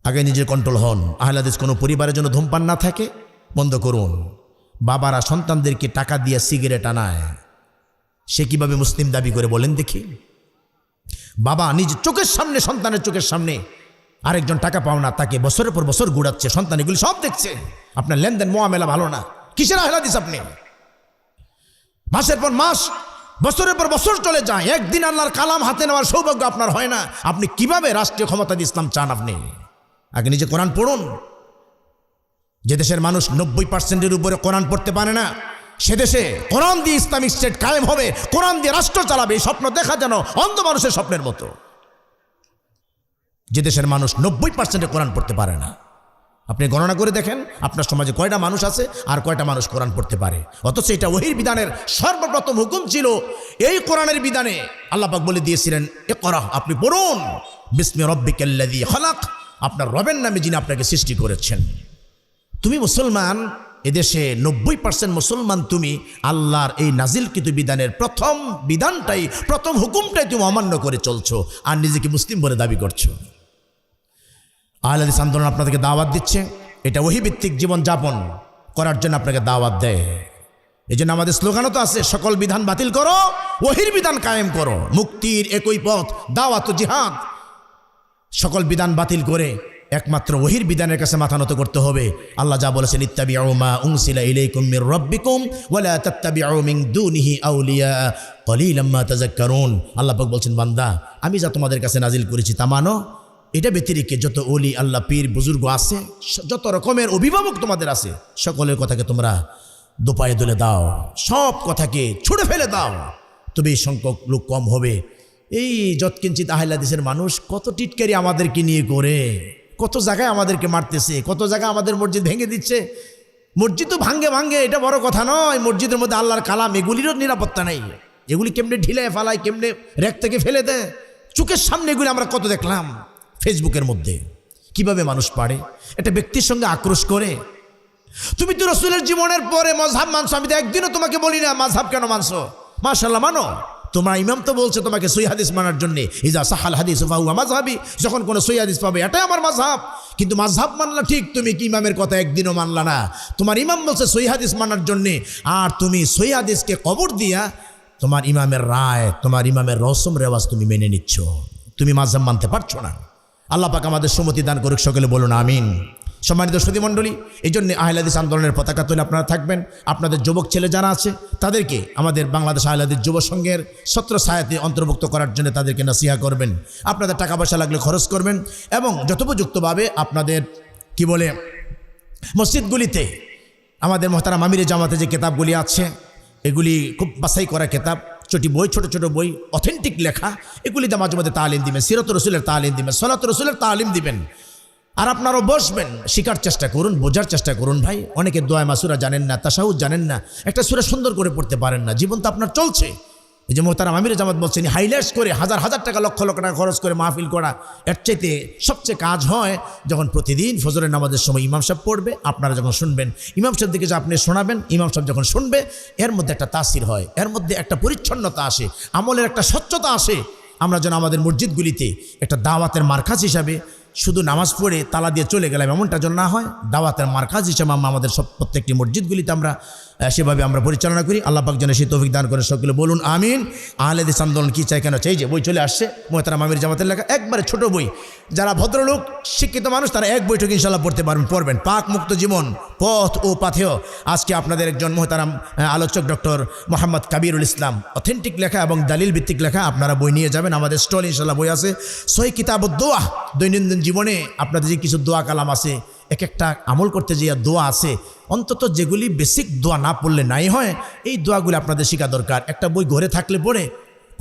আগে নিজের কন্ট্রোল হন। আহলে হাদিস কোনো পরিবারের জন্য ধূমপান না থাকে বন্ধ করুন। বাবারা সন্তানদেরকে টাকা দিয়ে সিগারেট আনায়, সে কিভাবে মুসলিম দাবি করে বলেন দেখি? বাবা নিজের চোখের সামনে, সন্তানের চোখের সামনে আরেকজন টাকা পাও না, তাকে বছরের পর বছর গুড়াচ্ছে, সন্তান এগুলি সব দেখছে। আপনার লেনদেন মোয়ামেলা ভালো না, কিসের আহলে হাদিস আপনি? মাসের পর মাস, বছরের পর বছর চলে যায়, একদিন আল্লাহর কালাম হাতে নেওয়ার সৌভাগ্য আপনার হয় না। আপনি কিভাবে রাষ্ট্রীয় ক্ষমতা দিয়ে ইসলাম চান? আপনি আগে নিজে কোরআন পড়ুন। যে দেশের মানুষ 90%-এর উপরে কোরআন পড়তে পারে না, সে দেশে কোরআন দিয়ে ইসলামিক স্টেট কায়েম হবে, কোরআন দিয়ে রাষ্ট্র চালাবে, এই স্বপ্ন দেখা যেন অন্ধ মানুষের স্বপ্নের মতো। যে দেশের মানুষ 90% কোরআন পড়তে পারে না, আপনি গণনা করে দেখেন আপনার সমাজে কয়টা মানুষ আছে আর কয়টা মানুষ কোরআন পড়তে পারে। অথচ এটা ওহীর বিধানের সর্বপ্রথম হুকুম ছিল। এই কোরআনের বিধানে আল্লাহ পাক বলে দিয়েছিলেন, ইকরা, আপনি পড়ুন, বিসমি রাব্বিকাল্লাযী খালাক, আপনার রবের নামে যিনি আপনাকে সৃষ্টি করেছেন। তুমি মুসলমান, এদেশে 90% মুসলমান, তুমি আল্লাহর এই নাজিলকৃত বিধানের প্রথম বিধানটাই, প্রথম হুকুমটাই তুমি অমান্য করে চলছো আর নিজেকে মুসলিম বলে দাবি করছো। আহলে হাদিস আন্দোলন আপনাদেরকে দাওয়াত দিচ্ছে, এটা ওহী ভিত্তিক জীবন যাপন করার জন্য আপনাকে দাওয়াত দেয়। এই জন্য আমাদের স্লোগানও তো আছে, সকল বিধান বাতিল করো, ওহীর বিধান কায়েম করো, মুক্তির একই পথ দাওয়াত ও জিহাদ। সকল বিধান বাতিল করে একমাত্র ওহীর বিধানের কাছে মাথা নত করতে হবে। আল্লাহ যা বলেছেন, ইত্তাবিউ মা উনসিলা ইলাইকুম মির রাব্বিকুম ওয়া লা তাত্তাবিউ মিন দুনিহি আউলিয়া কলিলাম মা তাযাক্কারুন। আল্লাহ পাক বলছেন, বান্দা, আমি যা তোমাদের কাছে নাজিল করেছি তা মানো, এটা ব্যতিরিক্ত যত ওলি আল্লাহ পীর বুজুর্গ আছে, যত রকমের অভিভাবক তোমাদের আছে, সকলের কথাকে তোমরা দোপায়ে দলে দাও, সব কথাকে ছুড়ে ফেলে দাও, তবে এই সংখ্যক লোক কম হবে। এই যৎকিঞ্চিত আহলে হাদিসের মানুষ কত টিটকারি আমাদেরকে নিয়ে করে, কত জায়গায় আমাদেরকে মারতেছে, কত জায়গায় আমাদের মসজিদ ভেঙে দিচ্ছে। মসজিদ তো ভাঙ্গে ভাঙ্গে, এটা বড় কথা নয়। মসজিদের মধ্যে আল্লাহর কালাম, এগুলিরও নিরাপত্তা নেই। এগুলি কেমনে ঢিলায় ফালায়, কেমনে র্যাক থেকে ফেলে দেয়, চোখের সামনে এগুলি আমরা কত দেখলাম ফেসবুকের মধ্যে। কিভাবে মানুষ পারে একটা ব্যক্তির সঙ্গে আক্রোশ করে? তুমি তো রাসূলের জীবনের পরে মাযহাব মানছো, আমি তো একদিনও তোমাকে বলি না মাযহাব কেন মানছো, মাশাআল্লাহ মানো। তোমার ইমাম তো বলছে তোমাকে সহিহ হাদিস মানার জন্য, ইজা সাহাল হাদিস ফাহুয়া মাযহাবি, যখন কোনো সহিহ হাদিস পাবে এটাই আমার মাযহাব। কিন্তু মাযহাব মানলা ঠিক, তুমি কি ইমামের কথা একদিনও মানলা না। তোমার ইমাম বলছে সহিহ হাদিস মানার জন্যে, আর তুমি সহিহ হাদিসকে কবর দিয়া তোমার ইমামের রায়, তোমার ইমামের রসম রেওয়াজ তুমি মেনে নিচ্ছ, তুমি মাযহাব মানতে পারছো না। আল্লাহ পাক আমাদের সুমতি দান করুক, সকলে বলুন আমিন। সম্মানিত সুধী মণ্ডলী, এই জন্য আহলে হাদিস আন্দোলনের পতাকা তুলে আপনারা থাকবেন। আপনাদের যুবক ছেলে যারা আছে তাদেরকে আমাদের বাংলাদেশ আহলে হাদিস যুব সংঘের ছত্রছায়াতে অন্তর্ভুক্ত করার জন্য তাদেরকে নসিহা করবেন। আপনাদের টাকা পয়সা লাগলে খরচ করবেন এবং যথোপযুক্তভাবে আপনাদের কি বলে মসজিদগুলিতে আমাদের মোহতারাম আমিরে জামাতে যে কিতাবগুলি আছে, এগুলি খুব বাছাই করা কিতাব, ছোটি বই, ছোট ছোট বই, অথেন্টিক লেখা, এগুলিতে মাঝে মধ্যে তালিম দিবেন, সিরাত রসুলের তালিম দিবেন, সলাত রসুলের তালিম দিবেন। আর আপনারাও বসবেন, শেখার চেষ্টা করুন, বোঝার চেষ্টা করুন। ভাই, অনেকে দোয়া মাসুরা জানেন না, তাশাহুদ জানেন না, একটা সূরা সুন্দর করে পড়তে পারেন না। জীবন তো আপনার চলছে। এই যে মোহতারাম আমিরে জামাত বলছেন, হাইলাইটস করে হাজার হাজার টাকা, লক্ষ লক্ষ টাকা খরচ করে মাহফিল করা, এর চাইতে সবচেয়ে কাজ হয় যখন প্রতিদিন ফজরের নামাজের সময় ইমাম সাহেব পড়বে, আপনারা যখন শুনবেন, ইমাম সাহেব দিকে যে আপনি শোনাবেন, ইমাম সাহেব যখন শুনবে, এর মধ্যে একটা তাসির হয়, এর মধ্যে একটা পরিচ্ছন্নতা আসে, আমলের একটা স্বচ্ছতা আসে। আমরা যেন আমাদের মসজিদগুলিতে একটা দাওয়াতের মারকাজ হিসাবে শুধু নামাজ পড়ে তালা দিয়ে চলে গেলাম এমনটা যেন না হয়, দাওয়াতের মারকাজ হিসেবে আমাদের সব প্রত্যেকটি মসজিদগুলিতে আমরা সেভাবে আমরা পরিচালনা করি। আল্লাহ পাক যেন সেই তৌফিক দান করে, সকলে বলুন আমিন। আহলে হাদিস আন্দোলন কি চাই কেন চাই, যে বই চলে আসছে মোহতারাম আমির জামাতের লেখা, একবারে ছোট বই। যারা ভদ্রলোক শিক্ষিত মানুষ তারা এক বইটুকু ইনশাআল্লাহ পড়তে পারবেন, পড়বেন। পাক মুক্ত জীবন, পথ ও পাথেয়। আজকে আপনাদের একজন মোহতারাম আলোচক ডক্টর মোহাম্মদ কাবিরুল ইসলাম, অথেন্টিক লেখা এবং দালিল ভিত্তিক লেখা, আপনারা বই নিয়ে যাবেন। আমাদের স্টল ইনশাআল্লাহ বই আছে। সহিহ কিতাবুদ দোয়া, দৈনন্দিন জীবনে আপনাদের যে কিছু দোয়া কালাম আছে, এক একটা আমল করতে যে দোয়া আছে, অন্তত যেগুলি বেসিক দোয়া না পড়লে নাই হয়, এই দোয়াগুলি আপনাদের শেখা দরকার। একটা বই ঘরে থাকলে পড়ে,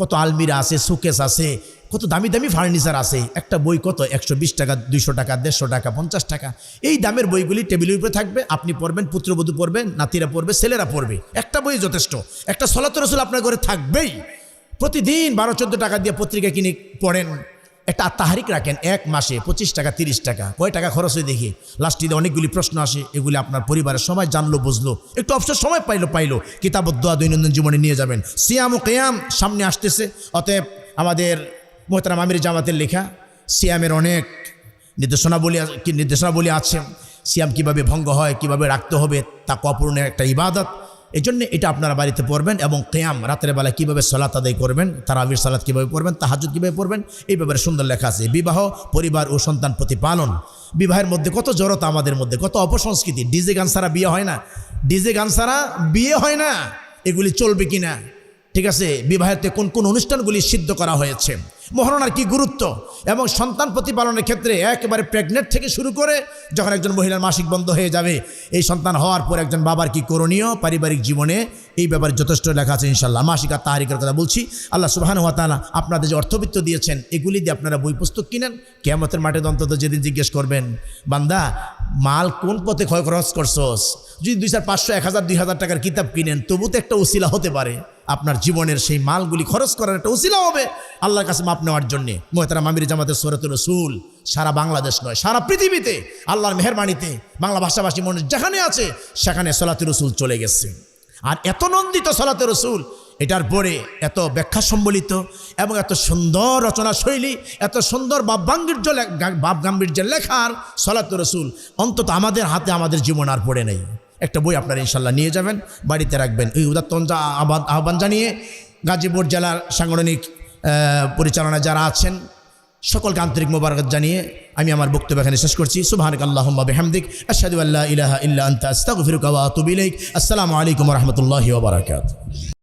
কত আলমিরা আছে, সুকেস আছে, কত দামি দামি ফার্নিচার আছে, একটা বই কত 120 টাকা, 200 টাকা, 150 টাকা, 50 টাকা। এই দামের বইগুলি টেবিলের উপরে থাকবে, আপনি পড়বেন, পুত্রবধূ পড়বেন, নাতিরা পড়বে, ছেলেরা পড়বে, একটা বই যথেষ্ট। একটা সলাত রসুল আপনার ঘরে থাকবেই। প্রতিদিন 12-14 টাকা দিয়ে পত্রিকা কিনে পড়েন, একটা তাহারিক রাখেন, 1 মাসে 25 টাকা 30 টাকা, কয় টাকা খরচ হয় দেখি। লাস্টে অনেকগুলি প্রশ্ন আসে, এগুলি আপনার পরিবারের সবাই জানলো বুঝলো, একটু অবসর সময় পাইলো কিতাব দোয়া দৈনন্দিন জীবনে নিয়ে যাবেন। সিয়াম ও কেয়াম সামনে আসতেছে, অতএব আমাদের মোহতারাম আমির জামাতের লেখা সিয়ামের অনেক নির্দেশনাবলী আছে। সিয়াম কিভাবে ভঙ্গ হয়, কিভাবে রাখতে হবে, তা অপূর্ণ একটা ইবাদত। এই জন্য এটা আপনারা বাড়িতে পড়বেন, এবং কেয়াম রাতের বেলা কীভাবে সালাত আদায় করবেন, তারাবির সালাত কীভাবে পড়বেন, তাহাজ্জুদ কীভাবে পড়বেন, এই ব্যাপারে সুন্দর লেখা আছে। বিবাহ, পরিবার ও সন্তান প্রতিপালন। বিবাহের মধ্যে কত জড়তা, আমাদের মধ্যে কত অপসংস্কৃতি। ডিজে গান ছাড়া বিয়ে হয় না, ডিজে গান ছাড়া বিয়ে হয় না, এগুলি চলবে কি না? ঠিক আছে, বিবাহেতে কোন কোন অনুষ্ঠানগুলি সিদ্ধ করা হয়েছে, মহারণার কি গুরুত্ব, এবং সন্তান প্রতিপালনের ক্ষেত্রে একেবারে প্রেগনেন্ট থেকে শুরু করে যখন একজন মহিলার মাসিক বন্ধ হয়ে যাবে, এই সন্তান হওয়ার পর একজন বাবার কি করণীয় পারিবারিক জীবনে, এই ব্যাপারে যথেষ্ট লেখা আছে ইনশাল্লাহ। মাসিক আর তাহারিকের কথা বলছি। আল্লাহ সুবহানাহু ওয়া তাআলা আপনাদের যে অর্থবিত্ত দিয়েছেন, এগুলি দিয়ে আপনারা বই পুস্তক কিনেন। কিয়ামতের মাঠে অন্তত যেদিন জিজ্ঞেস করবেন, বান্দা মাল কোন পথে খরচ করছস, যদি 200, 500, 1000, 2000 টাকার কিতাব কিনেন, তবু তো একটা উসিলা হতে পারে, আপনার জীবনের সেই মালগুলি খরচ করার একটা উসিলা হবে আল্লাহর কাছে মাপ নেওয়ার জন্যে। মোহতারাম আমির জামাতের সূরাতুর রাসূল সারা বাংলাদেশ নয়, সারা পৃথিবীতে আল্লাহর মেহেরবানিতে বাংলা ভাষাভাষী মানুষ যেখানে আছে সেখানে সলাতুর রাসূল চলে গেছে। আর এত নন্দিত সলাতুর রাসূল, এটার পরে এত ব্যাখ্যা সম্বলিত এবং এত সুন্দর রচনা শৈলী, এত সুন্দর ভাব গাম্ভীর্যের লেখার সলাতুর রাসূল অন্তত আমাদের হাতে আমাদের জীবন আর পড়ে নেই। একটা বই আপনারা ইনশাল্লাহ নিয়ে যাবেন, বাড়িতে রাখবেন। এই উদাত্ত আহ্বান জানিয়ে গাজীপুর জেলার সাংগঠনিক পরিচালনা যারা আছেন সকলকে আন্তরিক মোবারকত জানিয়ে আমি আমার বক্তব্য এখানে শেষ করছি। সুবহানাকাল্লাহুম্মা বিহামদিক, আশহাদু আল্লা ইলাহা ইল্লা আনতা, আস্তাগফিরুকা ওয়া আতুবু ইলাইক। আসসালামু আলাইকুম ওয়া রাহমাতুল্লাহি ওয়া বারাকাতুহু।